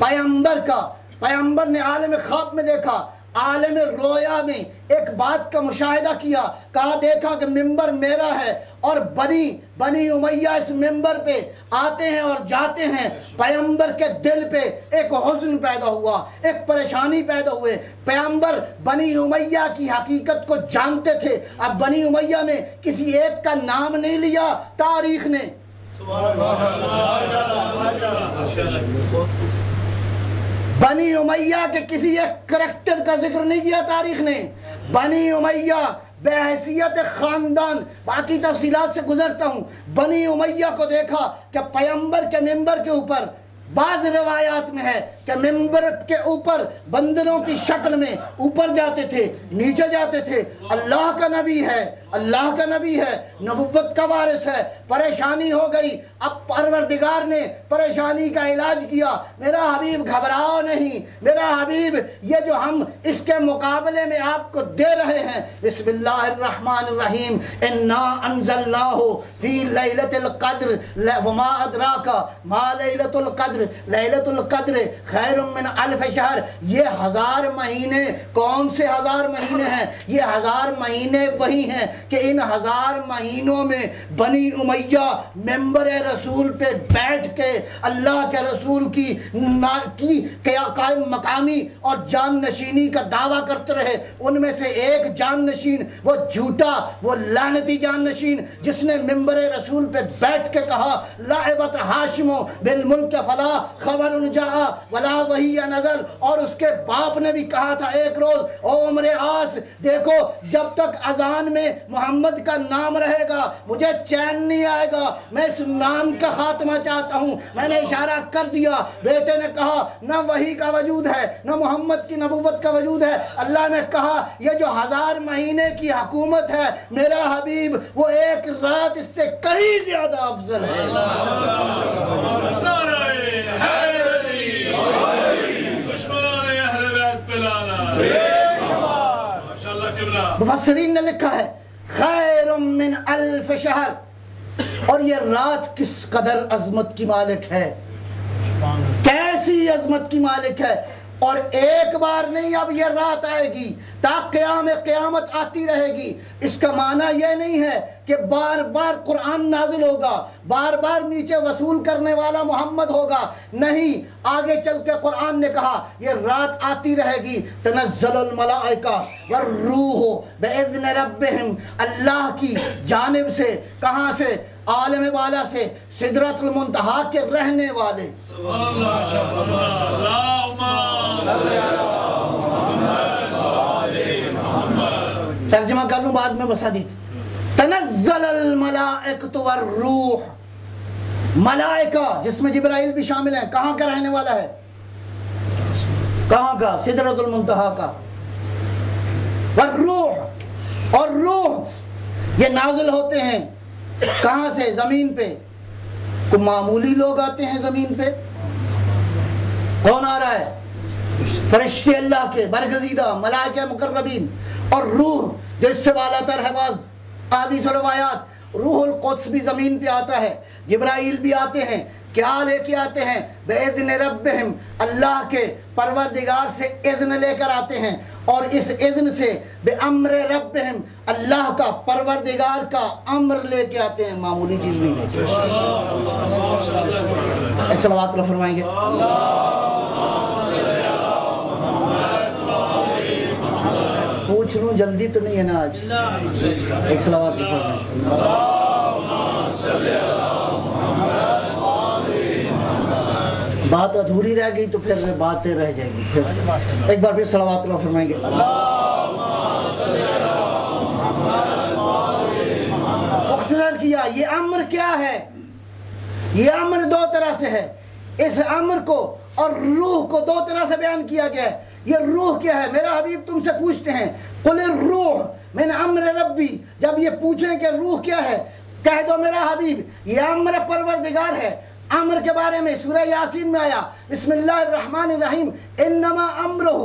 پیغمبر کا. پیغمبر نے عالم خواب میں دیکھا, عالم رویا میں ایک بات کا مشاہدہ کیا, کہا دیکھا کہ منبر میرا ہے, اور بنی امیہ اس منبر پہ آتے ہیں اور جاتے ہیں. پیغمبر کے دل پہ ایک حزن پیدا ہوا, ایک پریشانی پیدا ہوئے. پیغمبر بنی امیہ کی حقیقت کو جانتے تھے. اب بنی امیہ میں کسی ایک کا نام نہیں لیا تاریخ نے, بنی امیہ کے کسی ایک کریکٹر کا ذکر نہیں کیا تاریخ نے. بنی امیہ بحیثیت خاندان، باقی تفصیلات سے گزرتا ہوں، بنی امیہ کو دیکھا کہ پیغمبر کے ممبر کے اوپر بعض روایات میں ہے کہ ممبر کے اوپر بندروں کی شکل میں اوپر جاتے تھے، نیچے جاتے تھے۔ اللہ کا نبی ہے، اللہ کا نبی ہے، نبوت کا وارث ہے، پریشانی ہو گئی، اب پروردگار نے پریشانی کا علاج کیا۔ میرا حبیب گھبراؤ نہیں، میرا حبیب یہ جو ہم اس کے مقابلے میں آپ کو دے رہے ہیں، بسم اللہ الرحمن الرحیم، انا انزلناہ فی لیلۃ القدر وما ادراک ما لیلۃ القدر، لیلۃ القدر خیر من الف شہر۔ یہ 1000 مہینے کون سے 1000 مہینے ہیں؟ یہ 1000 مہینے وہی ہیں کہ ان 1000 مہینوں میں بنی امیہ ممبر رسول پہ بیٹھ کے اللہ کے رسول کی قائم مقامی اور جان نشینی کا دعویٰ کرتے رہے۔ ان میں سے ایک جان نشین، وہ جھوٹا، وہ لعنتی جان نشین جس نے ممبر رسول پہ بیٹھ کے کہا لعبت ہاشم بالملک فلا خبر جاء ولا وحی نزل، اور اس کے باپ نے بھی کہا تھا ایک روز، او عمر عاص دیکھو جب تک اذان میں محمد کا نام رہے گا مجھے چین نہیں آئے گا، میں اس نام کا خاتمہ چاہتا ہوں۔ میں نے اشارہ کر دیا، بیٹے نے کہا نہ وحی کا وجود ہے نہ محمد کی نبوت کا وجود ہے۔ اللہ نے کہا یہ جو 1000 مہینے کی حکومت ہے میرا حبیب وہ ایک رات اس سے کہیں زیادہ افضل ہے۔ مفسرین نے لکھا ہے خیر من الف شہر، اور یہ رات کس قدر عظمت کی مالک ہے، کیسی عظمت کی مالک ہے۔ اور ایک بار نہیں اب یہ رات آئے گی تا قیامت آتی رہے گی۔ اس کا معنی یہ نہیں ہے کہ بار بار قرآن نازل ہوگا، بار بار نیچے وصول کرنے والا محمد ہوگا، نہیں، آگے چل کے قرآن نے کہا یہ رات آتی رہے گی۔ تنزل الملائکہ والروح باذن ربہم، اللہ کی جانب سے، کہاں سے؟ عالم والا سے، سدرۃ المنتہا کے رہنے والے۔ ترجمہ کر لوں بعد میں مصادیق۔ تنزل الملائکۃ والروح، ملائکہ جس میں جبرائیل بھی شامل ہیں، کہاں کا رہنے والا ہے؟ کہاں کا؟ سدرۃ المنتہا کا۔ والروح، اور روح یہ نازل ہوتے ہیں کہاں سے؟ زمین پہ۔ کوئی معمولی لوگ آتے ہیں زمین پہ؟ کون آ رہا ہے؟ فرشتے اللہ کے برگزیدہ ملائکہ مقربین، اور روح جو اس سے بالا تر ہے۔ بعض احادیث و روایات روح القدس بھی زمین پہ آتا ہے، جبرائیل بھی آتے ہیں۔ کیا لے کے آتے ہیں؟ بِإِذْنِ رَبِّهِمْ، اللہ کے پروردگار سے اذن لے کر آتے ہیں، اور اس اذن سے بِأَمْرِ رَبِّهِمْ، اللہ کا پروردگار کا امر لے کے آتے ہیں، معمولی چیز نہیں ہے۔ ایک صلوات اللہ فرمائیں گے۔ پوچھ لوں جلدی تو نہیں ہے نا آج؟ ایک صلوات اللہ فرمائیں۔ بات ادھوری رہ گئی تو پھر باتیں رہ جائیں گی، پھر ایک بار پھر صلوات اللہ فرمائیں گے۔ مختصر کیا، یہ امر کیا ہے؟ یہ امر دو طرح سے ہے۔ اس امر کو اور روح کو دو طرح سے بیان کیا گیا ہے۔ یہ روح کیا ہے؟ میرا حبیب تم سے پوچھتے ہیں قل الروح من امر ربی، جب یہ پوچھیں کہ روح کیا ہے کہہ دو میرا حبیب یہ امر پروردگار ہے۔ امر کے بارے میں سورہ یاسین میں آیا بسم اللہ الرحمن الرحیم، انما امرہ،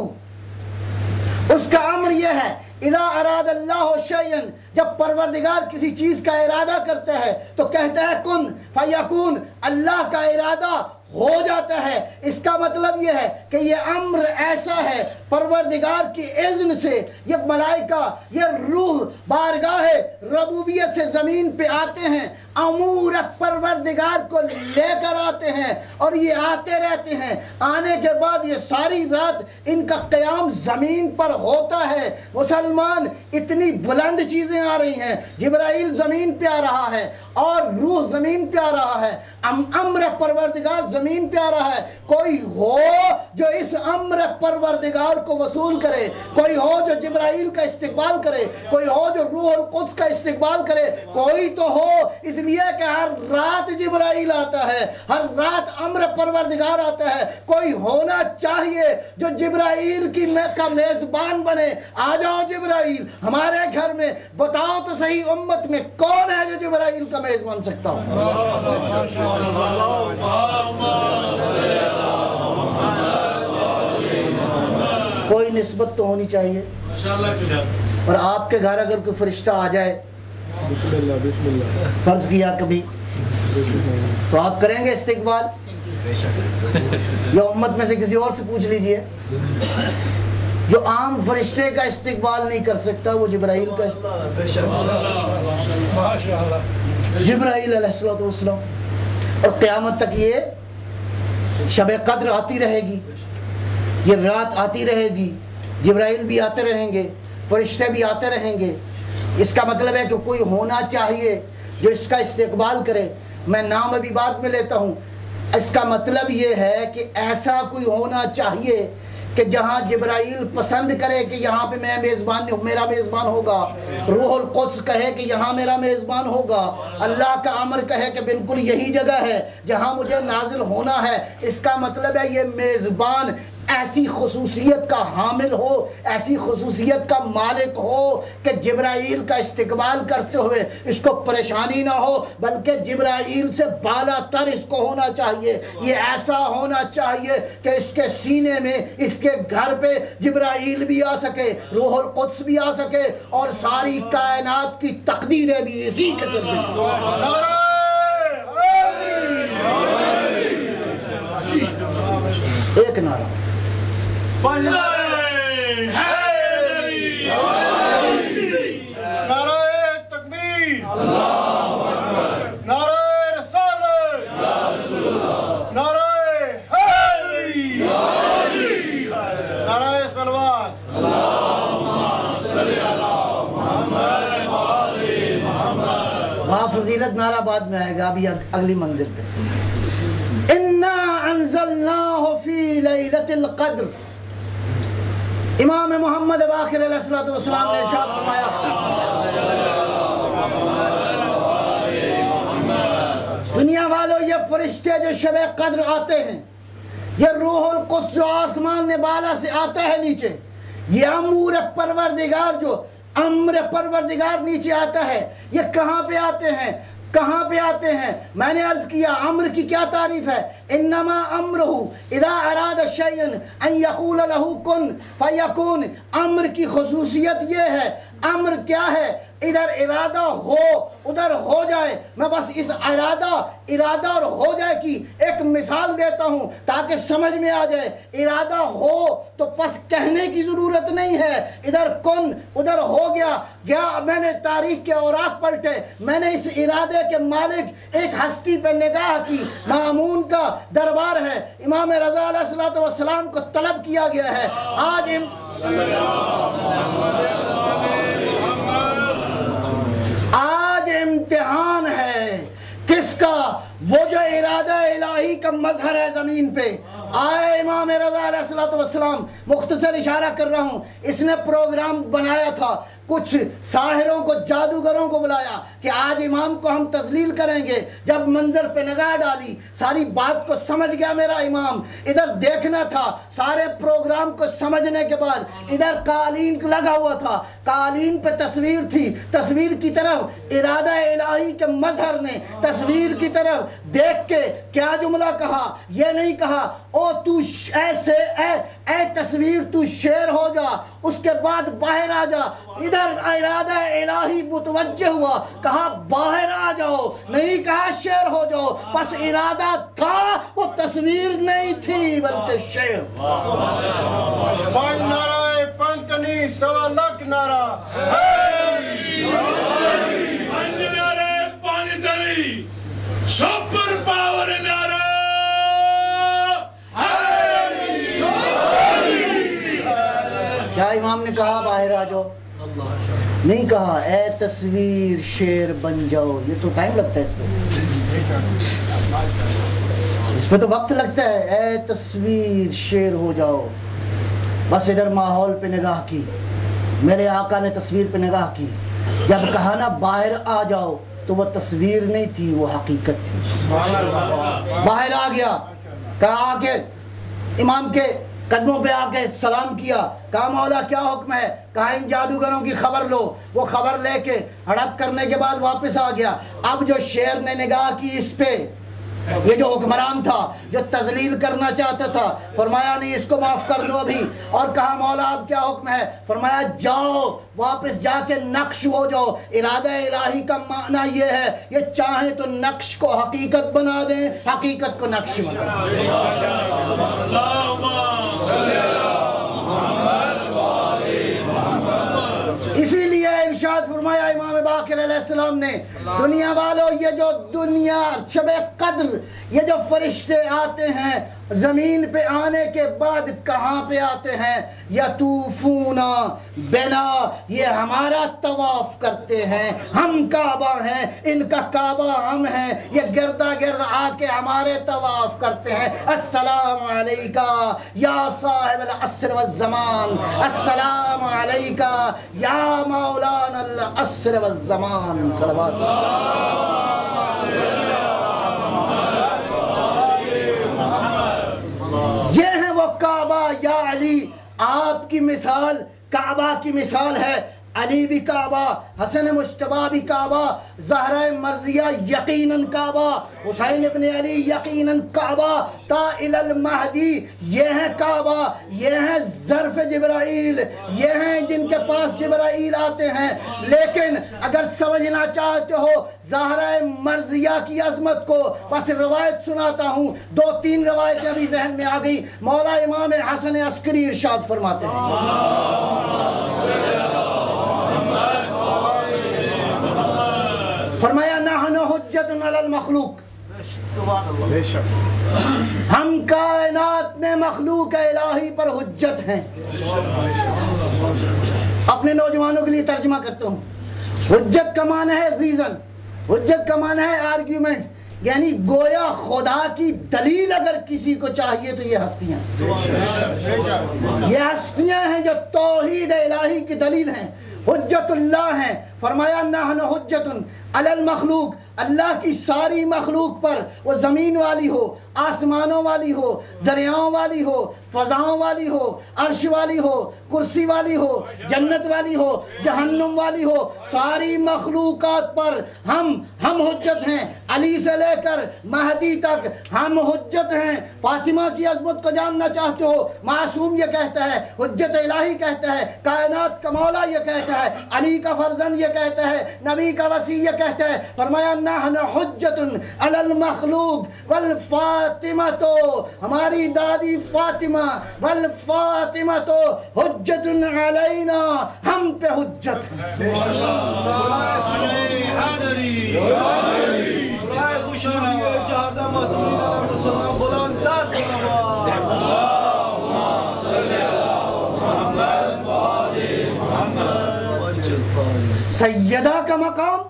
اس کا امر یہ ہے اذا اراد اللہ شیئا، جب پروردگار کسی چیز کا ارادہ کرتا ہے تو کہتا ہے کن فیکون، اللہ کا ارادہ ہو جاتا ہے۔ اس کا مطلب یہ ہے کہ یہ امر ایسا ہے پروردگار کی اذن سے یہ ملائکہ، یہ روح بارگاہ ربوبیت سے زمین پہ آتے ہیں، امور پروردگار کو لے کر آتے ہیں، اور یہ آتے رہتے ہیں۔ آنے کے بعد یہ ساری رات ان کا قیام زمین پر ہوتا ہے۔ مسلمان، اتنی بلند چیزیں آ رہی ہیں، جبرائیل زمین پہ آ رہا ہے اور روح زمین پہ آ رہا ہے، امر پروردگار زمین پہ آ رہا ہے۔ کوئی ہو جو اس امر پروردگار کو وصول کرے، کوئی ہو جو جبرائیل کا استقبال کرے، کوئی ہو جو روح القدس کا استقبال کرے، کوئی تو ہو، اس لیے کہ ہر رات جبرائیل آتا ہے، ہر رات امر پروردگار آتا ہے، کوئی ہونا چاہیے جو جبرائیل کا میزبان بنے۔ آ جاؤ جبرائیل ہمارے گھر میں، بتاؤ تو صحیح امت میں کون ہے جو جبرائیل کا میز بن سکتا ہو؟ کوئی نسبت تو ہونی چاہیے۔ اور آپ کے گھر اگر کوئی فرشتہ آ جائے، بسم اللہ فرض کیا کبھی، تو آپ کریں گے استقبال؟ یا امت میں سے کسی اور سے پوچھ لیجئے، جو عام فرشتے کا استقبال نہیں کر سکتا وہ جبرائیل کا جبرائیل علیہ السلام۔ اور قیامت تک یہ شب قدر آتی رہے گی، یہ رات آتی رہے گی، جبرائیل بھی آتے رہیں گے، فرشتے بھی آتے رہیں گے۔ اس کا مطلب ہے کہ کوئی ہونا چاہیے جو اس کا استقبال کرے۔ میں نام ابھی بعد میں لیتا ہوں۔ اس کا مطلب یہ ہے کہ ایسا کوئی ہونا چاہیے کہ جہاں جبرائیل پسند کرے کہ یہاں پہ میں میرا میزبان ہوگا، روح القدس کہے کہ یہاں میرا میزبان ہوگا، اللہ کا امر کہے کہ بالکل یہی جگہ ہے جہاں مجھے نازل ہونا ہے۔ اس کا مطلب ہے یہ میزبان ایسی خصوصیت کا حامل ہو، ایسی خصوصیت کا مالک ہو کہ جبرائیل کا استقبال کرتے ہوئے اس کو پریشانی نہ ہو، بلکہ جبرائیل سے بالا تر اس کو ہونا چاہیے۔ یہ ایسا ہونا چاہیے کہ اس کے سینے میں، اس کے گھر پہ جبرائیل بھی آ سکے، روح القدس بھی آ سکے، اور ساری کائنات کی تقدیریں بھی اسی کے سلسلے۔ ایک نعرہ نعرہ تکبیر، نعرہ رسالت، نعرہ حیدری، نعرہ صلوات۔ وہاں فضیلت نعرہ بعد میں آئے گا، ابھی اگلی منزل پہ۔ اِنَّا أَنزَلْنَاهُ فِي لَيْلَةِ الْقَدْرِ، امام محمد باقر علیہ السلام نے ارشاد فرمایا، دنیا والوں یہ فرشتے جو شب قدر آتے ہیں، یہ روح القدس جو آسمان نے بالا سے آتا ہے نیچے، یہ امر پروردگار جو امر پروردگار نیچے آتا ہے، یہ کہاں پہ آتے ہیں؟ کہاں پہ آتے ہیں؟ میں نے عرض کیا امر کی کیا تعریف ہے؟ انما امرہ اذا اراد شیئا ان یقول له کن فیکون۔ امر کی خصوصیت یہ ہے، امر کیا ہے؟ ادھر ارادہ ہو ادھر ہو جائے۔ میں بس اس ارادہ اور ہو جائے کی ایک مثال دیتا ہوں تاکہ سمجھ میں آ جائے۔ ارادہ ہو تو پس کہنے کی ضرورت نہیں ہے، ادھر کن ادھر ہو گیا۔ میں نے تاریخ کے اوراق پلٹے، میں نے اس ارادے کے مالک ایک ہستی پہ نگاہ کی، مامون کا دربار ہے، امام رضا علیہ السلام کو طلب کیا گیا ہے۔ آج امتحان ہے کس کا؟ وہ جو ارادہ الہی کا مظہر ہے زمین پہ۔ آئے امام رضا علیہ السلام، مختصر اشارہ کر رہا ہوں، اس نے پروگرام بنایا تھا، کچھ ساحروں کو جادوگروں کو بلایا کہ آج امام کو ہم تذلیل کریں گے۔ جب منظر پہ نگاہ ڈالی، ساری بات کو سمجھ گیا میرا امام، ادھر دیکھنا تھا۔ سارے پروگرام کو سمجھنے کے بعد ادھر قالین لگا ہوا تھا، قالین پہ تصویر تھی، تصویر کی طرف ارادہ الہی کے مظہر نے تصویر کی طرف دیکھ کے کیا جملہ کہا؟ یہ نہیں کہا او تو اے تصویر تو شیر ہو جا، اس کے بعد باہر آ جا۔ ادھر ارادہ الہی متوجہ ہوا، کہا باہر آ جاؤ، نہیں کہا شیر ہو جاؤ۔ پس ارادہ تھا، وہ تصویر نہیں تھی بلکہ شیر۔ پانچ نعرہ پنچنی سوا لاکھ نعرہ سپر پاور نعرہ کیا امام نے کہا باہر آ جاؤ؟ نہیں کہا اے تصویر شیر بن جاؤ۔ یہ تو ٹائم لگتا ہے اس میں۔ اس پہ تو وقت لگتا ہے. اے تصویر شیر ہو جاؤ. بس ادھر ماحول پہ نگاہ کی, میرے آقا نے تصویر پہ نگاہ کی. جب کہا نا باہر آ جاؤ تو وہ تصویر نہیں تھی, وہ حقیقت تھی. باہر آ گیا, کہا آ کے امام کے قدموں پہ آ کے سلام کیا. کہا مولا کیا حکم ہے؟ کہا ان جادوگروں کی خبر لو. وہ خبر لے کے ہڑپ کرنے کے بعد واپس آ گیا. اب جو شیر نے نگاہ کی اس پہ, یہ جو حکمران تھا جو تذلیل کرنا چاہتا تھا, فرمایا نہیں اس کو معاف کر دو ابھی. اور کہا مولا اب کیا حکم ہے؟ فرمایا جاؤ واپس جا کے نقش ہو جاؤ. ارادہ الہی کا معنی یہ ہے, یہ چاہیں تو نقش کو حقیقت بنا دیں, حقیقت کو نقش بنا دیں. اسی لیے ارشاد فرمایا امام باقر علیہ السلام نے, دنیا والوں یہ جو دنیا شب قدر, یہ جو فرشتے آتے ہیں زمین پہ آنے کے بعد کہاں پہ آتے ہیں؟ یطوفون بنا, یہ ہمارا طواف کرتے ہیں. ہم کعبہ ہیں, ان کا کعبہ ہم ہیں. یہ گردا گرد آ کے ہمارے طواف کرتے ہیں. السلام علیکہ یا صاحب العصر والزمان, السلام علیکہ یا مولانا العصر والزمان. صلوات یہ ہے وہ کعبہ. یا علی, آپ کی مثال کعبہ کی مثال ہے. علی بھی کعبہ, حسن مجتبیٰ بھی کعبہ, زہرہ مرضیہ یقیناً کعبہ, حسین ابن علی یقیناً کعبہ, تا الی المہدی یہ ہے کعبہ. یہ ہے ظرف جبرائیل, یہ ہیں جن کے پاس جبرائیل آتے ہیں. لیکن اگر سمجھنا چاہتے ہو زہرہ مرضیہ کی عظمت کو, بس روایت سناتا ہوں. 2-3 روایتیں ابھی ذہن میں آ گئی. مولا امام حسن عسکری ارشاد فرماتے ہیں, فرمایا نحن حجت علی المخلوق, ہم کائنات میں مخلوق الہی پر حجت ہیں. اپنے نوجوانوں کے لیے ترجمہ کرتا ہوں. حجت کا معنی ہے ریزن, حجت کا معنی ہے آرگیومنٹ, یعنی گویا خدا کی دلیل اگر کسی کو چاہیے تو یہ ہستیاں, یہ ہستیاں ہیں جو توحید الہی کی دلیل ہیں, حجت اللہ ہیں. فرمایا نحن حجت علی المخلوق, اللہ کی ساری مخلوق پر, وہ زمین والی ہو, آسمانوں والی ہو, دریاؤں والی ہو, فضاؤں والی ہو, عرش والی ہو, کرسی والی ہو, جنت والی ہو, جہنم والی ہو, ساری مخلوقات پر ہم حجت ہیں. علی سے لے کر مہدی تک ہم حجت ہیں. فاطمہ کی عظمت کو جاننا چاہتے ہو, معصوم یہ کہتا ہے, حجت الہی کہتا ہے, کائنات کا مولا یہ کہتا ہے, علی کا فرزند یہ کہتا ہے, نبی کا وصی یہ کہتا ہے. فرمایا نحن حجت علی المخلوق والفاطمہ, تو ہماری دادی فاطمہ, والفاطمہ تو حجت علینا, ہم پہ حجت ہے. سیدہ کا مقام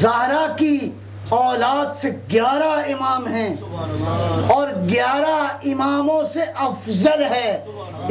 زہرا کی اولاد سے 11 امام ہیں, اور 11 اماموں سے افضل ہے.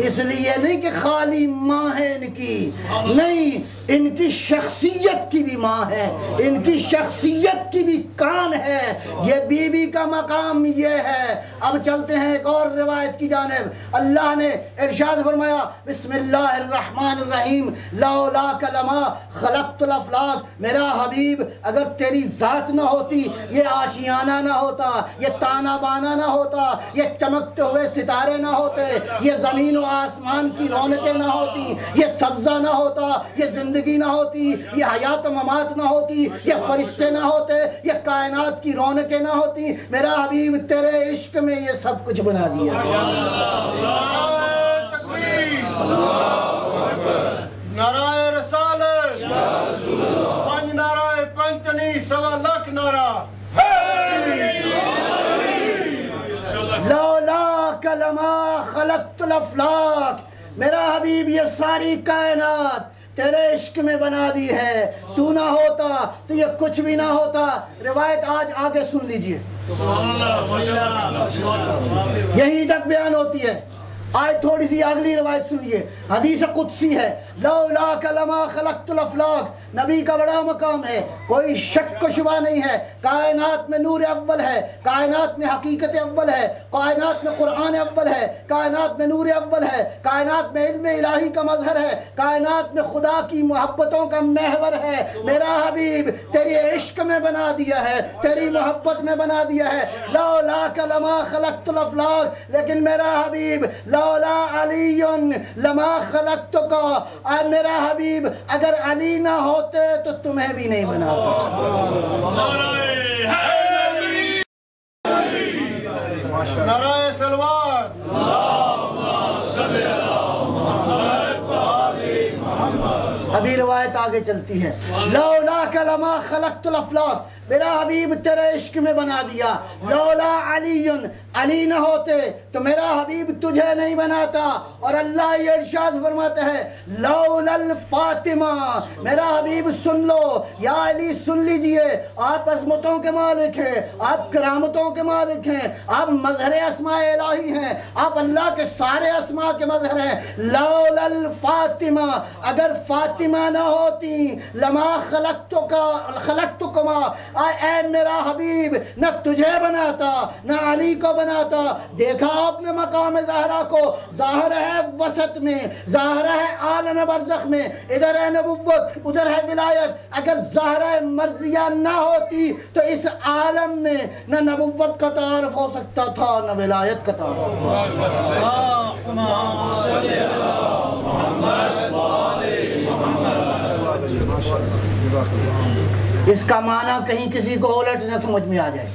اس لیے نہیں کہ خالی ماں ہے ان کی, نہیں, ان کی شخصیت کی بھی ماں ہے, ان کی شخصیت کی بھی کان ہے. یہ بی بی کا مقام یہ ہے. اب چلتے ہیں ایک اور روایت کی جانب. اللہ نے ارشاد فرمایا بسم اللہ الرحمن الرحیم, لولاک لما خلقت الافلاک, میرا حبیب اگر تیری ذات نہ ہوتی, یہ آشیانہ نہ ہوتا, یہ تانا بانا نہ ہوتا, یہ چمکتے ہوئے ستارے نہ ہوتے, یہ زمین و آسمان کی رونقیں نہ ہوتی, یہ سبزہ نہ ہوتا, یہ زندگی نہ ہوتی, یہ حیات و ممات نہ ہوتی, یہ فرشتے نہ ہوتے, یہ کائنات کی رونقیں نہ ہوتی. میرا حبیب تیرے عشق میں یہ سب کچھ بنا دیا. نعرہ رسالت, پنج نعرہ پنچنی, 1.25 لاکھ نعرہ. لولاک لما خلقت الافلاک, میرا حبیب یہ ساری کائنات تیرے عشق میں بنا دی ہے، تو نہ ہوتا تو یہ کچھ بھی نہ ہوتا۔ روایت آج آگے سن لیجئے، یہی تک بیان ہوتی ہے۔ آج تھوڑی سی اگلی روایت سنیے، حدیث قدسی ہے، لولاک لما خلقت الافلاک، نبی کا بڑا مقام ہے، کوئی شک و شبہ نہیں ہے، کائنات میں نور اول ہے، کائنات میں حقیقت اول ہے، کائنات میں قرآن اول ہے، کائنات میں نور اول ہے، کائنات میں علم الہی کا مظہر ہے، کائنات میں خدا کی محبتوں کا محور ہے۔ میرا حبیب تیری عشق میں بنا دیا ہے، تیری محبت میں بنا دیا ہے، لولاک لما خلقت الافلاک، لیکن میرا حبیب لولا علی لما خلقتک، اے میرا حبیب اگر علی نہ ہوتے تو تمہیں بھی نہیں بناتا۔ نعرہ سلوات، ابھی روایت آگے چلتی ہے، لولاک لما خلقت الافلاک، میرا حبیب تیرے عشق میں بنا دیا، لولا علی، علی نہ ہوتے تو میرا حبیب تجھے نہیں بناتا۔ اور اللہ یہ ارشاد فرماتا ہے، لولا الفاطمہ، میرا حبیب سن لو، یا علی سن لیجئے، آپ عظمتوں کے مالک ہیں، آپ کرامتوں کے مالک ہیں، آپ مظہر اسماء الہی ہیں، آپ اللہ کے سارے اسماء کے مظہر ہیں۔ لولا الفاطمہ، اگر فاطمہ نہ ہوتی، لما خلقتکما، اے میرا حبیب نہ تجھے بناتا نہ علی کو بناتا۔ دیکھا آپ نے مقام زہرا کو، ظاہر ہے وسط میں، ظاہر ہے عالم برزخ میں، ادھر ہے نبوت ادھر ہے ولایت۔ اگر زہرا مرضیہ نہ ہوتی تو اس عالم میں نہ نبوت کا تعارف ہو سکتا تھا نہ ولایت کا تعارف۔ اس کا معنی کہیں کسی کو الٹ نہ سمجھ میں آ جائے،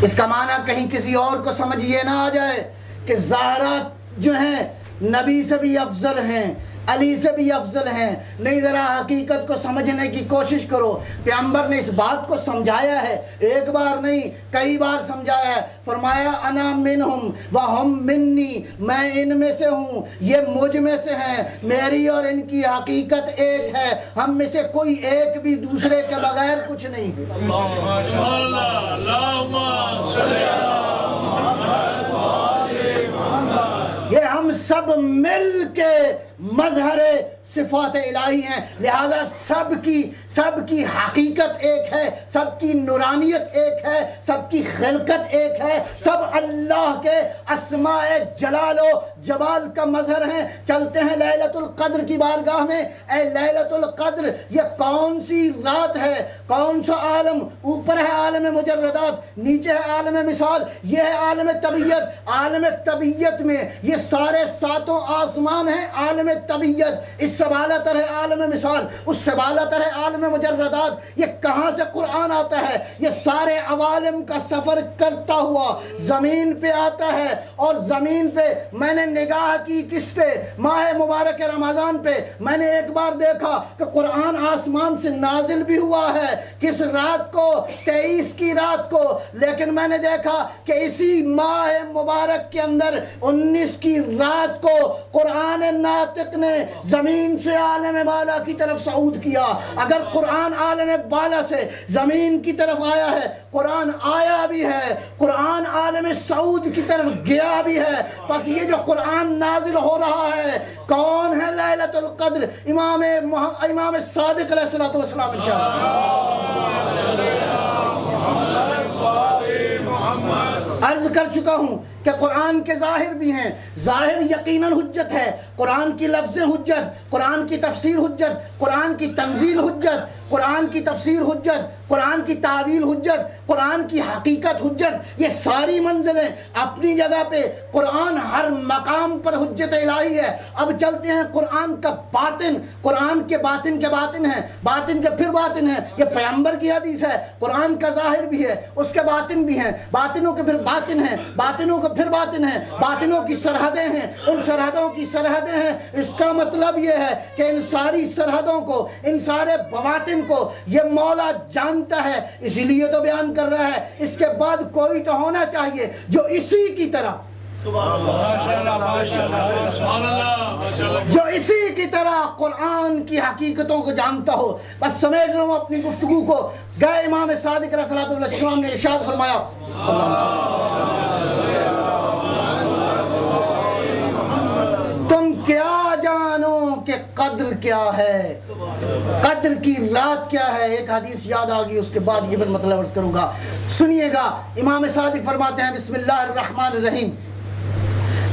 اس کا معنی کہیں کسی اور کو سمجھ یہ نہ آ جائے کہ زہرا جو ہیں نبی سے بھی افضل ہیں، علی سے بھی افضل ہیں۔ نہیں، ذرا حقیقت کو سمجھنے کی کوشش کرو۔ پیغمبر نے اس بات کو سمجھایا ہے، ایک بار نہیں کئی بار سمجھایا ہے۔ فرمایا انا منہم وہم منی، میں ان میں سے ہوں یہ مجھ میں سے ہیں، میری اور ان کی حقیقت ایک ہے، ہم میں سے کوئی ایک بھی دوسرے کے بغیر کچھ نہیں ہے۔ یہ ہم سب مل کے مظہر صفات الہی ہیں، لہذا سب کی حقیقت ایک ہے، سب کی نورانیت ایک ہے، سب کی خلقت ایک ہے، سب اللہ کے اسماء جلال و جمال کا مظہر ہیں۔ چلتے ہیں لیلۃ القدر کی بارگاہ میں۔ اے لیلۃ القدر، یہ کون سی رات ہے، کون سا عالم؟ اوپر ہے عالم مجردات، نیچے ہے عالم مثال، یہ ہے عالم طبیعت۔ عالم طبیعت میں یہ سارے ساتوں آسمان ہیں عالم طبیعت، اس سے بالا تر ہے عالم مثال، اس سے بالا تر ہے عالم مجردات۔ یہ کہاں سے قرآن آتا ہے؟ یہ سارے عوالم کا سفر کرتا ہوا زمین پہ آتا ہے، اور زمین پہ میں نے نگاہ کی کس پہ؟ ماہ مبارک رمضان پہ۔ میں نے ایک بار دیکھا کہ قرآن آسمان سے نازل بھی ہوا ہے، کس رات کو؟ 23 کی رات کو، لیکن میں نے دیکھا کہ اسی ماہ مبارک کے اندر 19 کی رات کو قرآن ناطق نے زمین سے عالم بالا کی طرف صعود کیا۔ اگر قرآن عالم بالا سے زمین کی طرف آیا ہے، قرآن آیا بھی ہے، قرآن عالم صعود کی طرف گیا بھی ہے، پس یہ جو قرآن نازل ہو رہا ہے کون ہے؟ لیلۃ القدر امام صادق علیہ السلام عرض کر چکا ہوں کہ قرآن کے ظاہر بھی ہیں، ظاہر یقیناً حجت ہے، قرآن کی لفظ حجت، قرآن کی تفسیر حجت، قرآن کی تنزیل حجت، قرآن کی تفسیر حجت، قرآن کی تعویل حجت، قرآن کی حقیقت حجت، یہ ساری منزلیں اپنی جگہ پہ، قرآن ہر مقام پر حجت الہی ہے۔ اب چلتے ہیں قرآن کا باطن، قرآن کے باطن کے باطن ہیں، باطن کے پھر باطن ہیں، یہ پیغمبر کی حدیث ہے۔ قرآن کا ظاہر بھی ہے، اس کے باطن بھی ہیں، باطنوں کے پھر باطن ہیں، باطنوں کے پھر باطن ہیں، باطنوں کی سرحدیں ہیں، ان سرحدوں کی سرحدیں ہیں۔ اس کا مطلب یہ ہے کہ ان ساری سرحدوں کو، ان سارے بواطن کو یہ مولا جانتا ہے، اسی لیے تو بیان کر رہا ہے۔ اس کے بعد کوئی تو ہونا چاہیے جو اسی کی طرح جو اسی کی طرح قرآن کی حقیقتوں کو جانتا ہو. بس سمیٹ رہا ہوں اپنی گفتگو کو. گئے امام صادق علیہ السلام نے ارشاد فرمایا تم کیا جانو کہ قدر کیا ہے, قدر کی رات کیا ہے. ایک حدیث یاد آ گئی, اس کے بعد یہ بھی مطلب عرض کروں گا, سنیے گا. امام صادق فرماتے ہیں بسم اللہ الرحمن الرحیم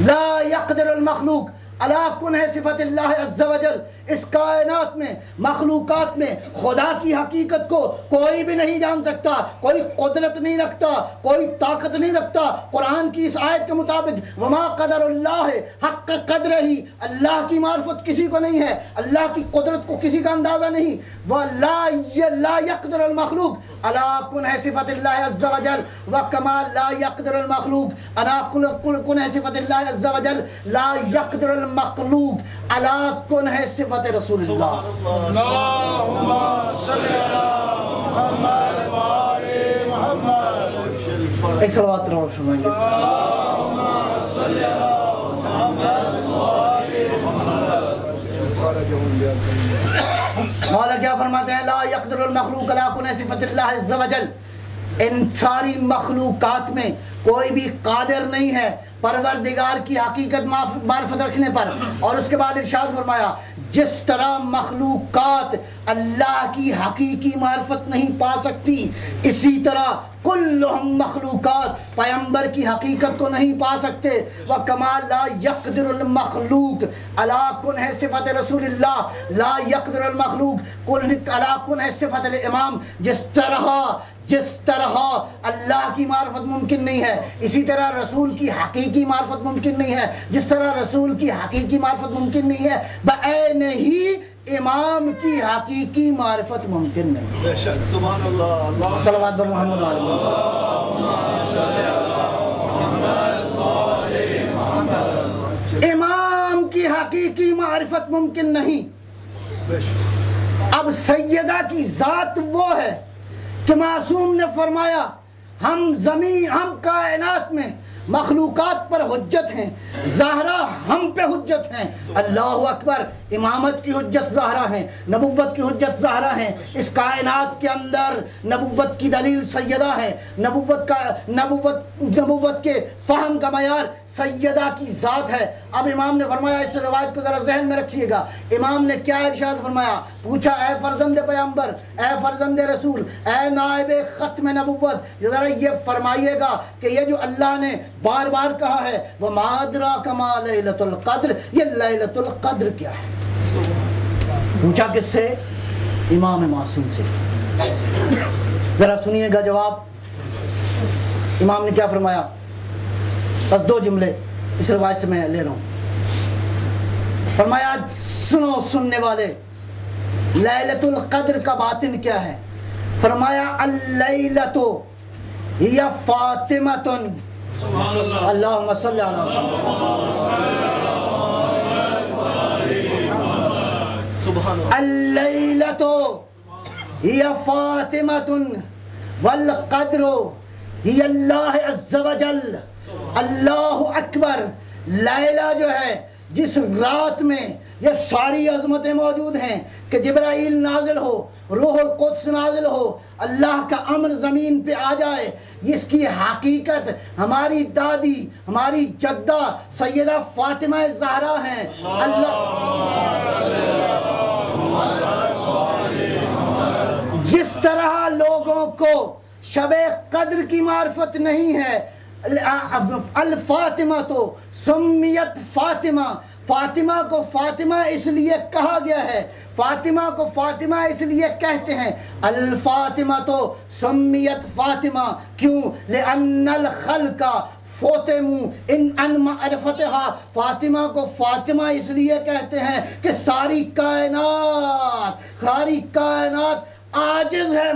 لا يقدر المخلوق علی کنہ صفت اللہ عز و جل. اس کائنات میں, مخلوقات میں خدا کی حقیقت کو کوئی بھی نہیں جان سکتا, کوئی قدرت نہیں رکھتا, کوئی طاقت نہیں رکھتا. قرآن کی اس آیت کے مطابق وما قدر اللہ حق قدر ہی, اللہ کی معرفت کسی کو نہیں ہے, اللہ کی قدرت کو کسی کا اندازہ نہیں. لا يقدر المخلوق علی کنہ صفت اللہ عز و جل وکما لا يقدر المخلوق علی کنہ صفت اللہ عز و جل لا يقدر المخلوق علی کنہ صفت رسول اللہ. ایک صلوات رو فرمائیں گے. مولا کیا فرماتے ہیں لا يقدر المخلوق علی کنہ صفت اللہ عز و جل. ان ساری مخلوقات میں کوئی بھی قادر نہیں ہے پروردگار کی حقیقت معرفت رکھنے پر. اور اس کے بعد ارشاد فرمایا جس طرح مخلوقات اللہ کی حقیقی معرفت نہیں پا سکتی, اسی طرح کلہم مخلوقات پیغمبر کی حقیقت کو نہیں پا سکتے. وَكَمَا لَا يَقْدِرُ الْمَخْلُوق عَلَىٰ كُنْهِ صِفَةِ رسول اللہ لا يقدر المخلوق عَلَىٰ كُنْهِ صِفَةِ الامام. جس طرح اللہ کی معرفت ممکن نہیں ہے, اسی طرح رسول کی حقیقی معرفت ممکن نہیں ہے. جس طرح رسول کی حقیقی معرفت ممکن نہیں ہے, بعین ہی امام کی حقیقی معرفت ممکن نہیں ہے. سبحان اللہ. صلوات بر محمد امام کی حقیقی معرفت ممکن نہیں. اب سیدہ کی ذات وہ ہے کہ معصوم نے فرمایا ہم کائنات میں مخلوقات پر حجت ہیں, زہرا ہم پہ حجت ہیں. اللہ اکبر. امامت کی حجت زہرا ہیں, نبوت کی حجت زہرا ہیں. اس کائنات کے اندر نبوت کی دلیل سیدہ ہے, نبوت کے فہم کا معیار سیدہ کی ذات ہے. اب امام نے فرمایا, اس روایت کو ذرا ذہن میں رکھیے گا, امام نے کیا ارشاد فرمایا, پوچھا اے فرزند پیغمبر, اے فرزند رسول, اے نائب ختم نبوت, ذرا یہ فرمائیے گا کہ یہ جو اللہ نے بار بار کہا ہے وَمَا أَدْرَاكَ مَا لَيْلَةُ الْقَدْرِ, یہ لیلۃ القدر کیا ہے؟ پوچھا کس سے؟ امام معصوم سے. ذرا سنیے گا جواب. امام نے کیا فرمایا؟ بس دو جملے اس روایت سے میں لے رہا ہوں. فرمایا سنو سننے والے, لیلۃ القدر کا باطن کیا ہے؟ فرمایا اللیلۃ ہی فاطمۃ. اللہم صلی علی اللیلۃ ہی فاطمۃ والقدر ہی اللہ عز و جل. اللہ اکبر. لیلہ جو ہے, جس رات میں یہ ساری عظمتیں موجود ہیں کہ جبرائیل نازل ہو, روح القدس نازل ہو, اللہ کا امر زمین پہ آ جائے, اس کی حقیقت ہماری دادی, ہماری جدہ سیدہ فاطمہ زہرا ہیں. جس طرح لوگوں کو شب قدر کی معرفت نہیں ہے, الفاطمہ تو سمیت فاطمہ, فاطمہ کو فاطمہ اس لیے کہا گیا ہے, فاطمہ کو فاطمہ اس لیے کہتے ہیں. الفاطمہ تو سمیت فاطمہ کیوں؟ لأن الخلق فوتمو ان معرفتہا. فاطمہ کو فاطمہ اس لیے کہتے ہیں کہ ساری کائنات عاجز ہے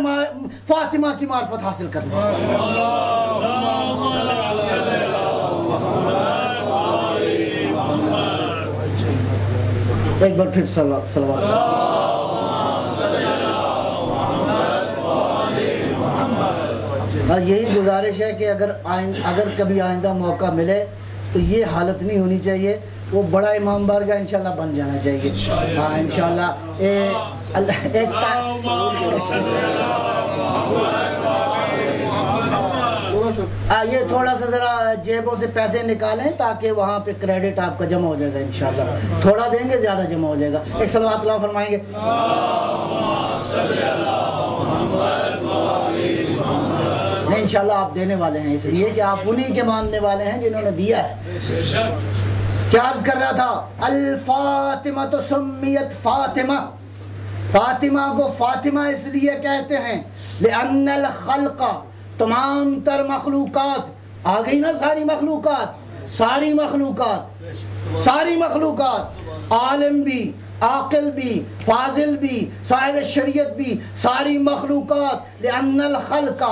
فاطمہ کی معرفت حاصل کرنے سے. ایک بار پھر صلوات. یہی گزارش ہے کہ اگر کبھی آئندہ موقع ملے تو یہ حالت نہیں ہونی چاہیے. وہ بڑا امام بارگاہ انشاءاللہ بن جانا چاہیے. ہاں انشاءاللہ. یہ تھوڑا سا ذرا جیبوں سے پیسے نکالیں تاکہ وہاں پہ کریڈٹ آپ کا جمع ہو جائے گا انشاءاللہ. تھوڑا دیں گے زیادہ جمع ہو جائے گا. ایک صلوات اللہ فرمائیں گے. نہیں انشاءاللہ آپ دینے والے ہیں، اس لیے کہ آپ انہی کے ماننے والے ہیں جنہوں نے دیا ہے. کیا عرض کر رہا تھا؟ الفاطمہ تو سمیت فاطمہ. فاطمہ کو فاطمہ اس لیے کہتے ہیں لأن الخلق، تمام تر مخلوقات. آ گئی نا ساری مخلوقات، ساری مخلوقات، ساری مخلوقات، عالم بھی، عاقل بھی، فاضل بھی، صاحب شریعت بھی، ساری مخلوقات. لأن الخلق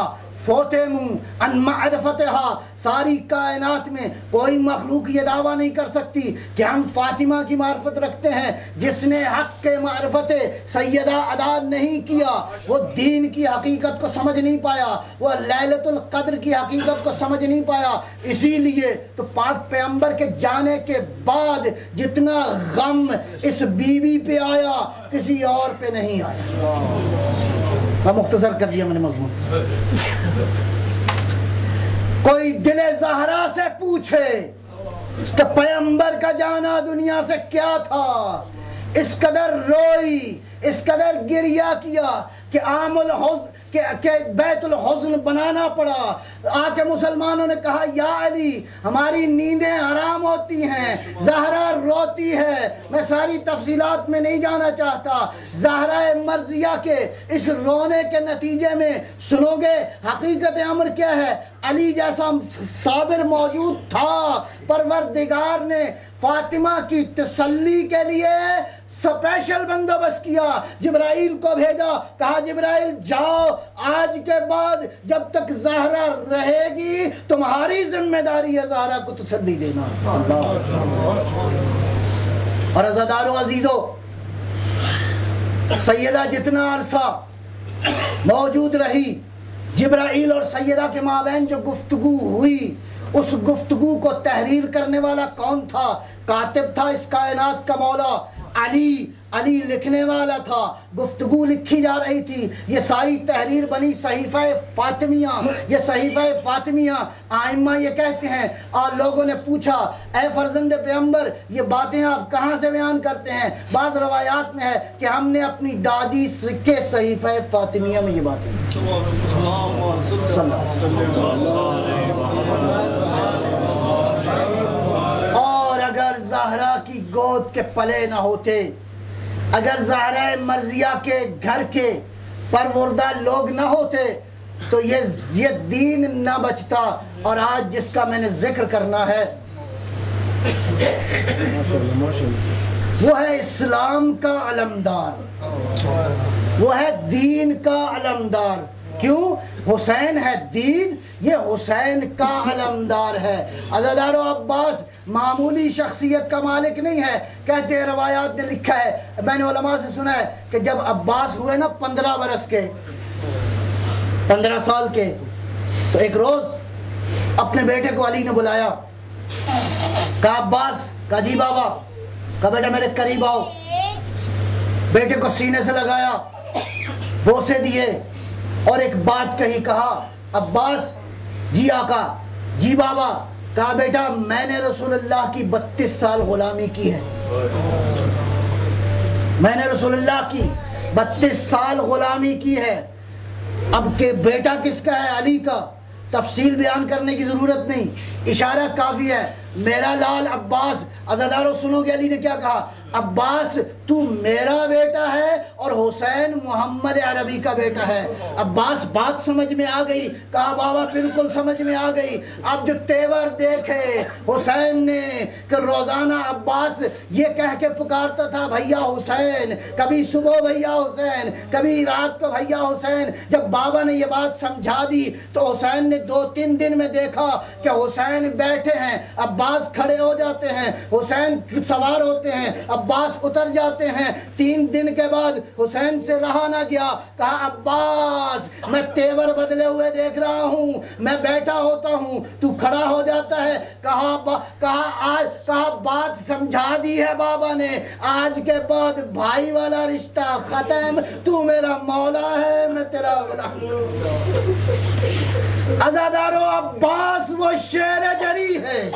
فوتموا عن معرفتها، ساری کائنات میں کوئی مخلوق یہ دعویٰ نہیں کر سکتی کہ ہم فاطمہ کی معرفت رکھتے ہیں. جس نے حق کے معرفت سیدہ ادا نہیں کیا وہ دین کی حقیقت کو سمجھ نہیں پایا، وہ لیلۃ القدر کی حقیقت کو سمجھ نہیں پایا. اسی لیے تو پاک پیغمبر کے جانے کے بعد جتنا غم اس بی بی پہ آیا کسی اور پہ نہیں آیا. میں مختصر کر دیا میں نے مضمون. کوئی دل زہرا سے پوچھے کہ پیغمبر کا جانا دنیا سے کیا تھا، اس قدر روئی، اس قدر گریہ کیا کہ عام الحزن کہ بیت الحزن بنانا پڑا. آ کے مسلمانوں نے کہا یا علی ہماری نیندیں حرام ہوتی ہیں، زہرا روتی ہے. میں ساری تفصیلات میں نہیں جانا چاہتا. زہرا مرضیہ کے اس رونے کے نتیجے میں سنو گے حقیقت امر کیا ہے. علی جیسا صابر موجود تھا. پروردگار نے فاطمہ کی تسلی کے لیے سپیشل بندوبست کیا، جبرائیل کو بھیجا، کہا جبرائیل جاؤ آج کے بعد جب تک زہرا رہے گی تمہاری ذمہ داری ہے زہرا کو تسلی دینا. اور عزادارو عزیزو، سیدہ جتنا عرصہ موجود رہی، جبرائیل اور سیدہ کے مابین جو گفتگو ہوئی، اس گفتگو کو تحریر کرنے والا کون تھا؟ کاتب تھا اس کائنات کا مولا علی. علی لکھنے والا تھا، گفتگو لکھی جا رہی تھی. یہ ساری تحریر بنی صحیفہ فاطمیہ. یہ صحیفہ فاطمیہ آئمہ یہ کہتے ہیں، اور لوگوں نے پوچھا اے فرزند پیغمبر یہ باتیں آپ کہاں سے بیان کرتے ہیں؟ بعض روایات میں ہے کہ ہم نے اپنی دادی کے صحیفہ فاطمیہ میں یہ باتیں. اور اگر زہرا کی گود کے پلے نہ ہوتے، اگر زہرا مرضیہ کے گھر کے پروردہ لوگ نہ ہوتے تو یہ دین نہ بچتا. اور آج جس کا میں نے ذکر کرنا ہے وہ ہے اسلام کا علمدار، وہ ہے دین کا علمدار. کیوں؟ حسین ہے دین، یہ حسین کا علمدار ہے. عزادارو عباس معمولی شخصیت کا مالک نہیں ہے. کہتے ہیں روایات نے لکھا ہے، میں نے علماء سے سنا ہے کہ جب عباس ہوئے نا 15 برس کے، 15 سال کے، تو ایک روز اپنے بیٹے کو علی نے بلایا. کہا عباس، کہا جی بابا. کہا بیٹا میرے قریب آؤ. بیٹے کو سینے سے لگایا، بوسے دیے اور ایک بات کہی. کہا عباس جی آقا، جی بابا. کہا بیٹا میں نے رسول اللہ کی 32 سال غلامی کی ہے. میں نے رسول اللہ کی 32 سال غلامی کی ہے. اب کہ بیٹا کس کا ہے؟ علی کا. تفصیل بیان کرنے کی ضرورت نہیں، اشارہ کافی ہے. میرا لال عباس. عزادارو سنو گے علی نے کیا کہا؟ عباس تو میرا بیٹا ہے اور حسین محمد عربی کا بیٹا ہے. عباس بات سمجھ میں آ گئی. کہا بابا بالکل سمجھ میں آ گئی. اب جو تیور دیکھے حسین نے کہ روزانہ عباس یہ کہہ کے پکارتا تھا بھیا حسین، کبھی صبح بھیا حسین، کبھی رات کو بھیا حسین. جب بابا نے یہ بات سمجھا دی تو حسین نے 2-3 دن میں دیکھا کہ حسین بیٹھے ہیں. عباس عباس کھڑے ہو جاتے ہیں، حسین سوار ہوتے ہیں، عباس اتر جاتے ہیں۔ 3 دن کے بعد حسین سے رہا نہ گیا، کہا عباس میں تیور بدلے ہوئے دیکھ رہا ہوں، میں بیٹھا ہوتا ہوں تو کھڑا ہو جاتا ہے۔ کہا بات سمجھا دی ہے بابا نے، آج کے بعد بھائی والا رشتہ ختم، تو میرا مولا ہے، میں تیرا غلام۔ عزادارو، عباس وہ شیر جری ہے،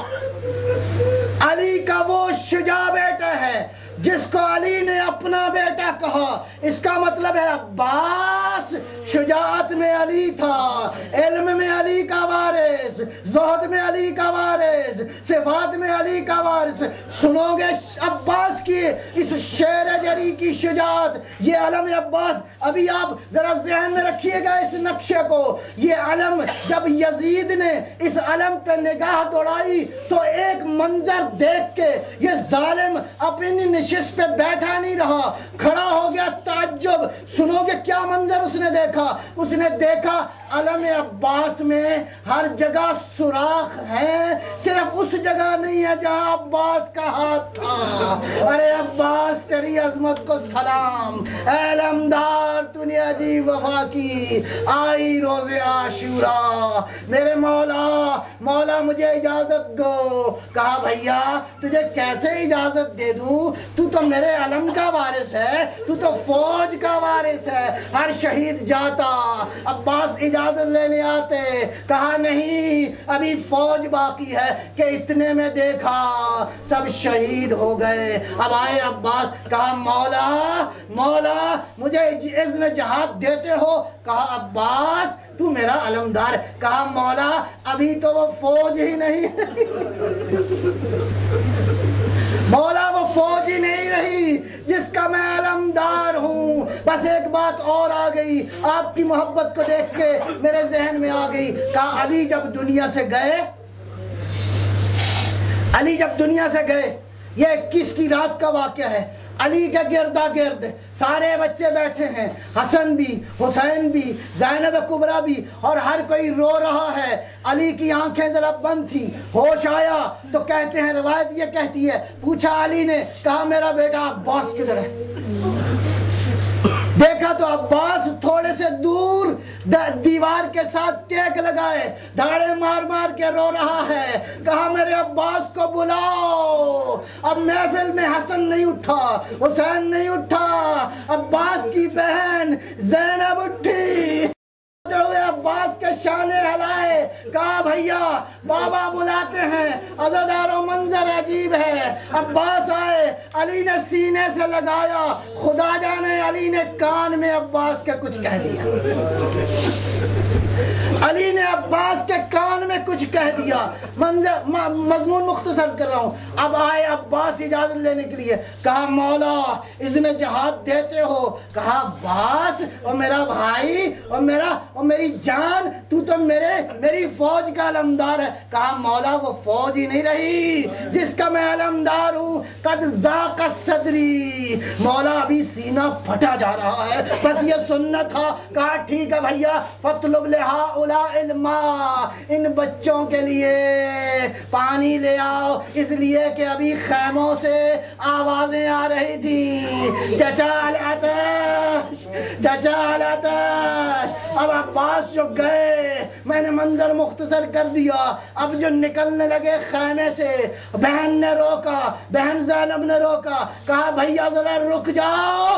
علی کا وہ شجاع بیٹا ہے جس کو علی نے اپنا بیٹا کہا۔ اس کا مطلب ہے عباس شجاعت میں علی تھا، علم میں علی کا وارث، زہد میں علی کا وارث، صفات میں علی کا وارث۔ سنو گے عباس کی اس شیر جری کی شجاعت، یہ علم عباس۔ ابھی آپ ذرا ذہن میں رکھیے گا اس نقشے کو، یہ علم جب یزید نے اس علم پہ نگاہ دوڑائی تو ایک منظر دیکھ کے یہ ظالم اپنی نشست پہ بیٹھا نہیں رہا، کھڑا ہو گیا۔ تعجب، سنو گے کیا منظر اس نے دیکھا؟ اس نے دیکھا علم عباس میں ہر جگہ سوراخ ہے، صرف اس جگہ نہیں ہے جہاں عباس کا ہاتھ تھا۔ ارے عباس تیری عظمت کو سلام، اے علمدار تو نے عجیب وفا کی، آئی روز عاشورا، میرے مولا مجھے اجازت دو۔ کہا بھیا تجھے کیسے اجازت دے دوں، تو میرے علم کا وارث ہے، تو فوج کا وارث ہے، ہر شہید جاتا۔ عباس اجازت لینے آتے، کہا نہیں ابھی فوج باقی ہے، کہ اتنے میں دیکھا سب شہید ہو گئے۔ اب آئے عباس، کہا مولا مجھے اذن جہاد دیتے ہو؟ کہا عباس تو میرا علمدار۔ کہا مولا ابھی تو وہ فوج ہی نہیں مولا وہ فوج ہی نہیں رہی جس کا میں علمدار ہوں۔ بس ایک بات اور آ گئی، آپ کی محبت کو دیکھ کے میرے ذہن میں آ گئی۔ کہا علی جب دنیا سے گئے، یہ 21 کی رات کا واقعہ ہے، علی کے گردا گرد سارے بچے بیٹھے ہیں، حسن بھی، حسین بھی، زینب کبریٰ بھی، اور ہر کوئی رو رہا ہے۔ علی کی آنکھیں ذرا بند تھی، ہوش آیا تو کہتے ہیں، روایت یہ کہتی ہے، پوچھا علی نے، کہا میرا بیٹا عباس کدھر ہے؟ دیکھا تو عباس تھوڑے سے دور دیوار کے ساتھ ٹیک لگائے دھاڑے مار مار کے رو رہا ہے۔ کہا میرے عباس کو بلاؤ۔ اب محفل میں حسن نہیں اٹھا، حسین نہیں اٹھا، عباس کی بہن زینب اٹھی، عباس کے شانے ہلائے، کہا بھیا بابا بلاتے ہیں۔ عزادارو منظر عجیب ہے، عباس آئے، علی نے سینے سے لگایا، خدا جانے علی نے کان میں عباس کے کچھ کہہ دیا، علی نے عباس کے کان میں کچھ کہہ دیا۔ مضمون مختصر کر رہا ہوں۔ اب آئے عباس اجازت لینے کے لیے، کہا مولا اذن جہاد دیتے ہو؟ کہا عباس اور میرا بھائی اور میری جان، تو میری فوج کا علمدار ہے۔ کہا مولا وہ فوج ہی نہیں رہی جس کا میں علمدار ہوں، قد ذاق صدری، مولا ابھی سینہ پھٹا جا رہا ہے، بس یہ سننا تھا۔ کہا ٹھیک ہے بھیا، فطلب لہؤلاء الماء، ان بچوں کے لیے پانی لے آؤ، اس لیے کہ ابھی خیموں سے آوازیں آ رہی تھی، چچا العطش، چچا العطش۔ اب عباس جو گئے، میں نے منظر مختصر کر دیا، اب جو نکلنے لگے خیمے سے، بہن نے روکا، بہن زینب نے روکا، کہا بھیا ذرا رک جاؤ۔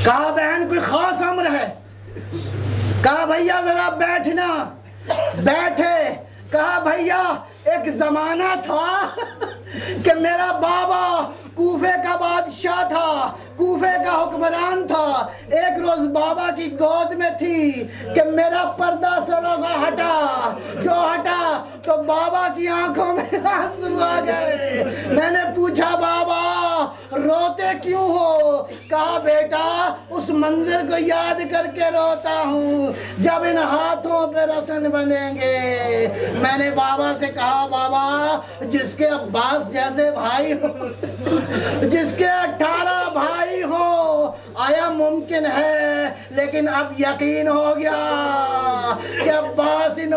کہا بہن کوئی خاص امر ہے؟ کہا بھیا ذرا بیٹھنا، بیٹھے۔ کہا بھیا ایک زمانہ تھا کہ میرا بابا کوفے کا بادشاہ تھا، کوفے کا حکمران تھا، ایک روز بابا کی گود میں تھی کہ میرا پردہ سروں سے ہٹا، جو ہٹا تو بابا کی آنکھوں میں آنسو آ گئے۔ میں نے پوچھا بابا روتے کیوں ہو؟ کہا بیٹا اس منظر کو یاد کر کے روتا ہوں جب ان ہاتھوں پہ رسن بنیں گے۔ میں نے بابا سے کہا بابا جس کے عباس جیسے بھائی ہو، جس کے 18 بھائی ہو، آیا ممکن ہے لیکن اب یقین ہو گیا کہ عباس ان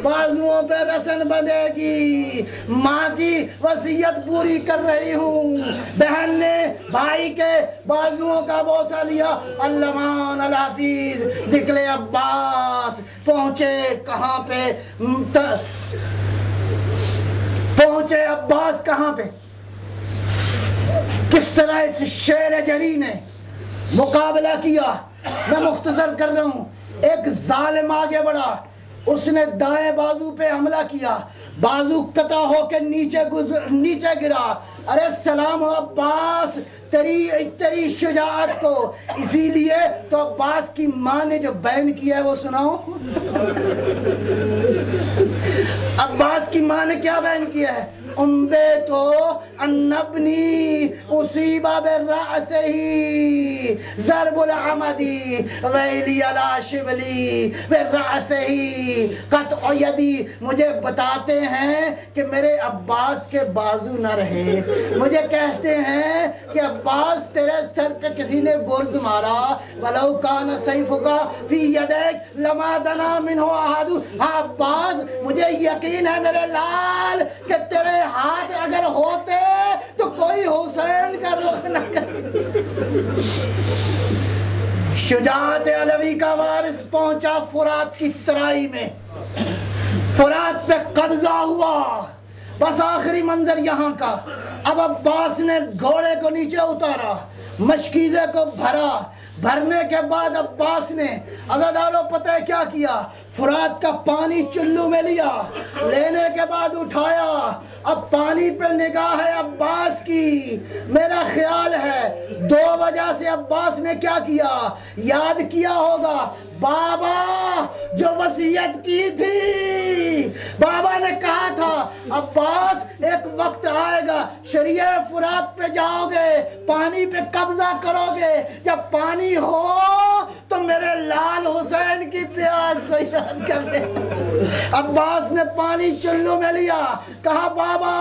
بازوؤں پہ رسن بندھے گی. ماں کی وصیت پوری کر رہی ہوں. بہن نے بھائی کے بازوؤں کا بوسہ لیا. علمان الحفیظ نکلے عباس. پہنچے کہاں پہ؟ پہنچے عباس کہاں پہ؟ کس طرح اس شیر جری نے مقابلہ کیا میں مختصر کر رہا ہوں. ایک ظالم آگے بڑھا, اس نے دائیں بازو پہ حملہ کیا, بازو قطع ہو کے نیچے گرا. ارے سلام ہو عباس تیری شجاعت کو. اسی لیے تو عباس کی ماں نے جو بیان کیا ہے وہ سناؤ. عباس کی ماں نے کیا بیان کیا ہے؟ انبیتو انبنی اصیبہ برأسہی ضرب العمدی ویلی علی شبلی برأسہی قطع یدی. مجھے بتاتے ہیں کہ میرے عباس کے بازو نہ رہے. مجھے کہتے ہیں کہ عباس تیرے سر پہ کسی نے گرز مارا. ولو کان سیفک فی یدیک لما دنا منہ احد. ہاں عباس مجھے یقین ہے میرے لال کہ تیرے ہاتھ اگر ہوتے تو کوئی حسین کا رخ نہ کر. شجاعت علوی کا وارث پہنچا فرات کی ترائی میں. فرات پہ قبضہ ہوا. بس آخری منظر یہاں کا. اب عباس نے گھوڑے کو نیچے اتارا, مشکیزے کو بھرا. بھرنے کے بعد عباس نے عزادارو پتہ ہے کیا کیا؟ فرات کا پانی چلو میں لیا. لینے کے بعد اٹھایا. اب پانی پہ نگاہ ہے عباس کی. میرا خیال ہے 2 وجہ سے عباس نے کیا کیا یاد کیا ہوگا. بابا جو وصیت کی تھی, بابا نے کہا تھا عباس ایک وقت آئے گا شریعہ فرات پہ جاؤ گے, پانی پہ قبضہ کرو گے. جب پانی ہو تو میرے لال حسین کی پیاس کو یاد کر لے. عباس نے پانی چلو میں لیا. کہا بابا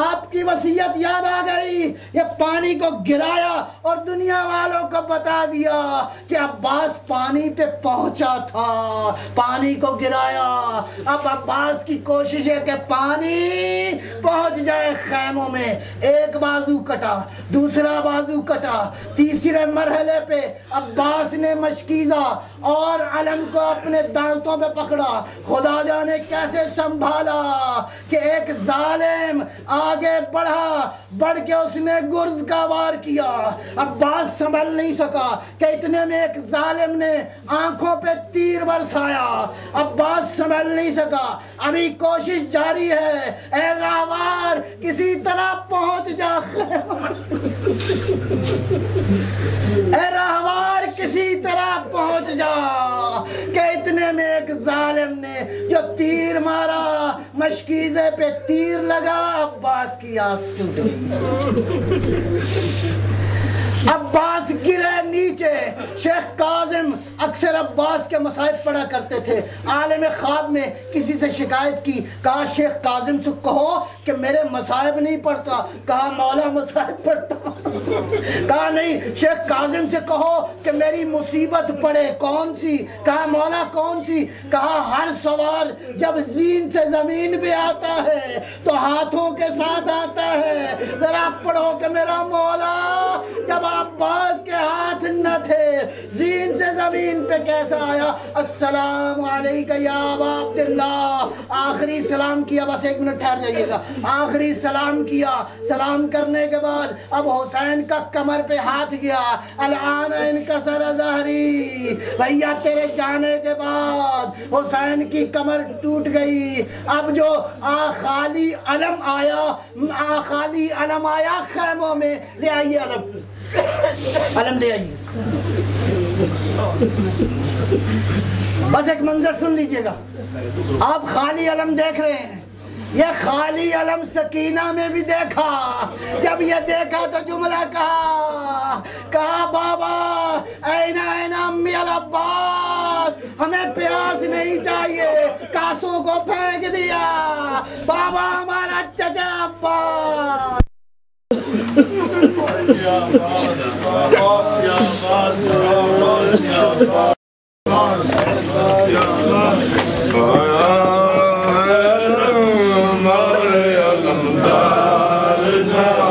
آپ کی وصیت یاد آ گئی. یہ پانی کو گرایا اور دنیا والوں کو بتا دیا کہ عباس پانی پہ پہنچا تھا. پانی کو گرایا. اب عباس کی کوشش ہے کہ پانی پہنچ جائے خیموں میں. ایک بازو کٹا, دوسرا بازو کٹا. تیسرے مرحلے پہ عباس نے مشکیزہ اور علم کو اپنے دانتوں پہ پکڑا. خدا جانے کیسے سنبھالا کہ ایک ظالم آگے بڑھا. بڑھ کے اس نے گرز کا وار کیا. عباس سنبھل نہیں سکا کہ اتنے میں ایک ظالم نے آنکھوں پہ تیر برسایا. عباس سنبھل نہیں سکا. ابھی کوشش جاری ہے. اے راہوار کسی طرح پہنچ جا. اے راہوار کسی طرح پہنچ جا. کہ اتنے میں ایک ظالم نے جو تیر مارا, مشکیزے پہ تیر لگا, عباس کی آس ٹوٹ گئی. عباس گرے نیچے. شیخ کاظم اکثر عباس کے مصائب پڑھا کرتے تھے. عالم خواب میں کسی سے شکایت کی. کہا شیخ کاظم سے کہو کہ میرے مصائب نہیں پڑھتا. کہا مولا مصائب پڑھتا. کہا نہیں شیخ کاظم سے کہو کہ میری مصیبت پڑے. کون سی؟ کہا مولا کون سی؟ کہا ہر سوار جب زین سے زمین پہ آتا ہے تو ہاتھوں کے ساتھ آتا ہے. ذرا پڑھو کہ میرا مولا جب عباس کے ہاتھ نہ تھے زین سے زمین پہ کیسا آیا. السلام علیکہ یا ابا عبداللہ. آخری سلام کیا. بس 1 منٹ ٹھہر جائیے گا. آخری سلام کیا. سلام کرنے کے بعد اب حسین کا کمر پہ ہاتھ گیا. الان انکسر ظہری. بھیا تیرے جانے کے بعد حسین کی کمر ٹوٹ گئی. اب جو خالی علم آیا خیموں میں. لے آئیے علم لے آئیے. بس ایک منظر سن لیجئے گا. آپ خالی علم دیکھ رہے ہیں. یہ خالی علم سکینہ میں بھی دیکھا. جب یہ دیکھا تو جملہ کہا بابا این امی العباس, ہمیں پیاس نہیں چاہیے. کاسوں کو پھینک دیا. بابا ہمارا چچا عباس. Hare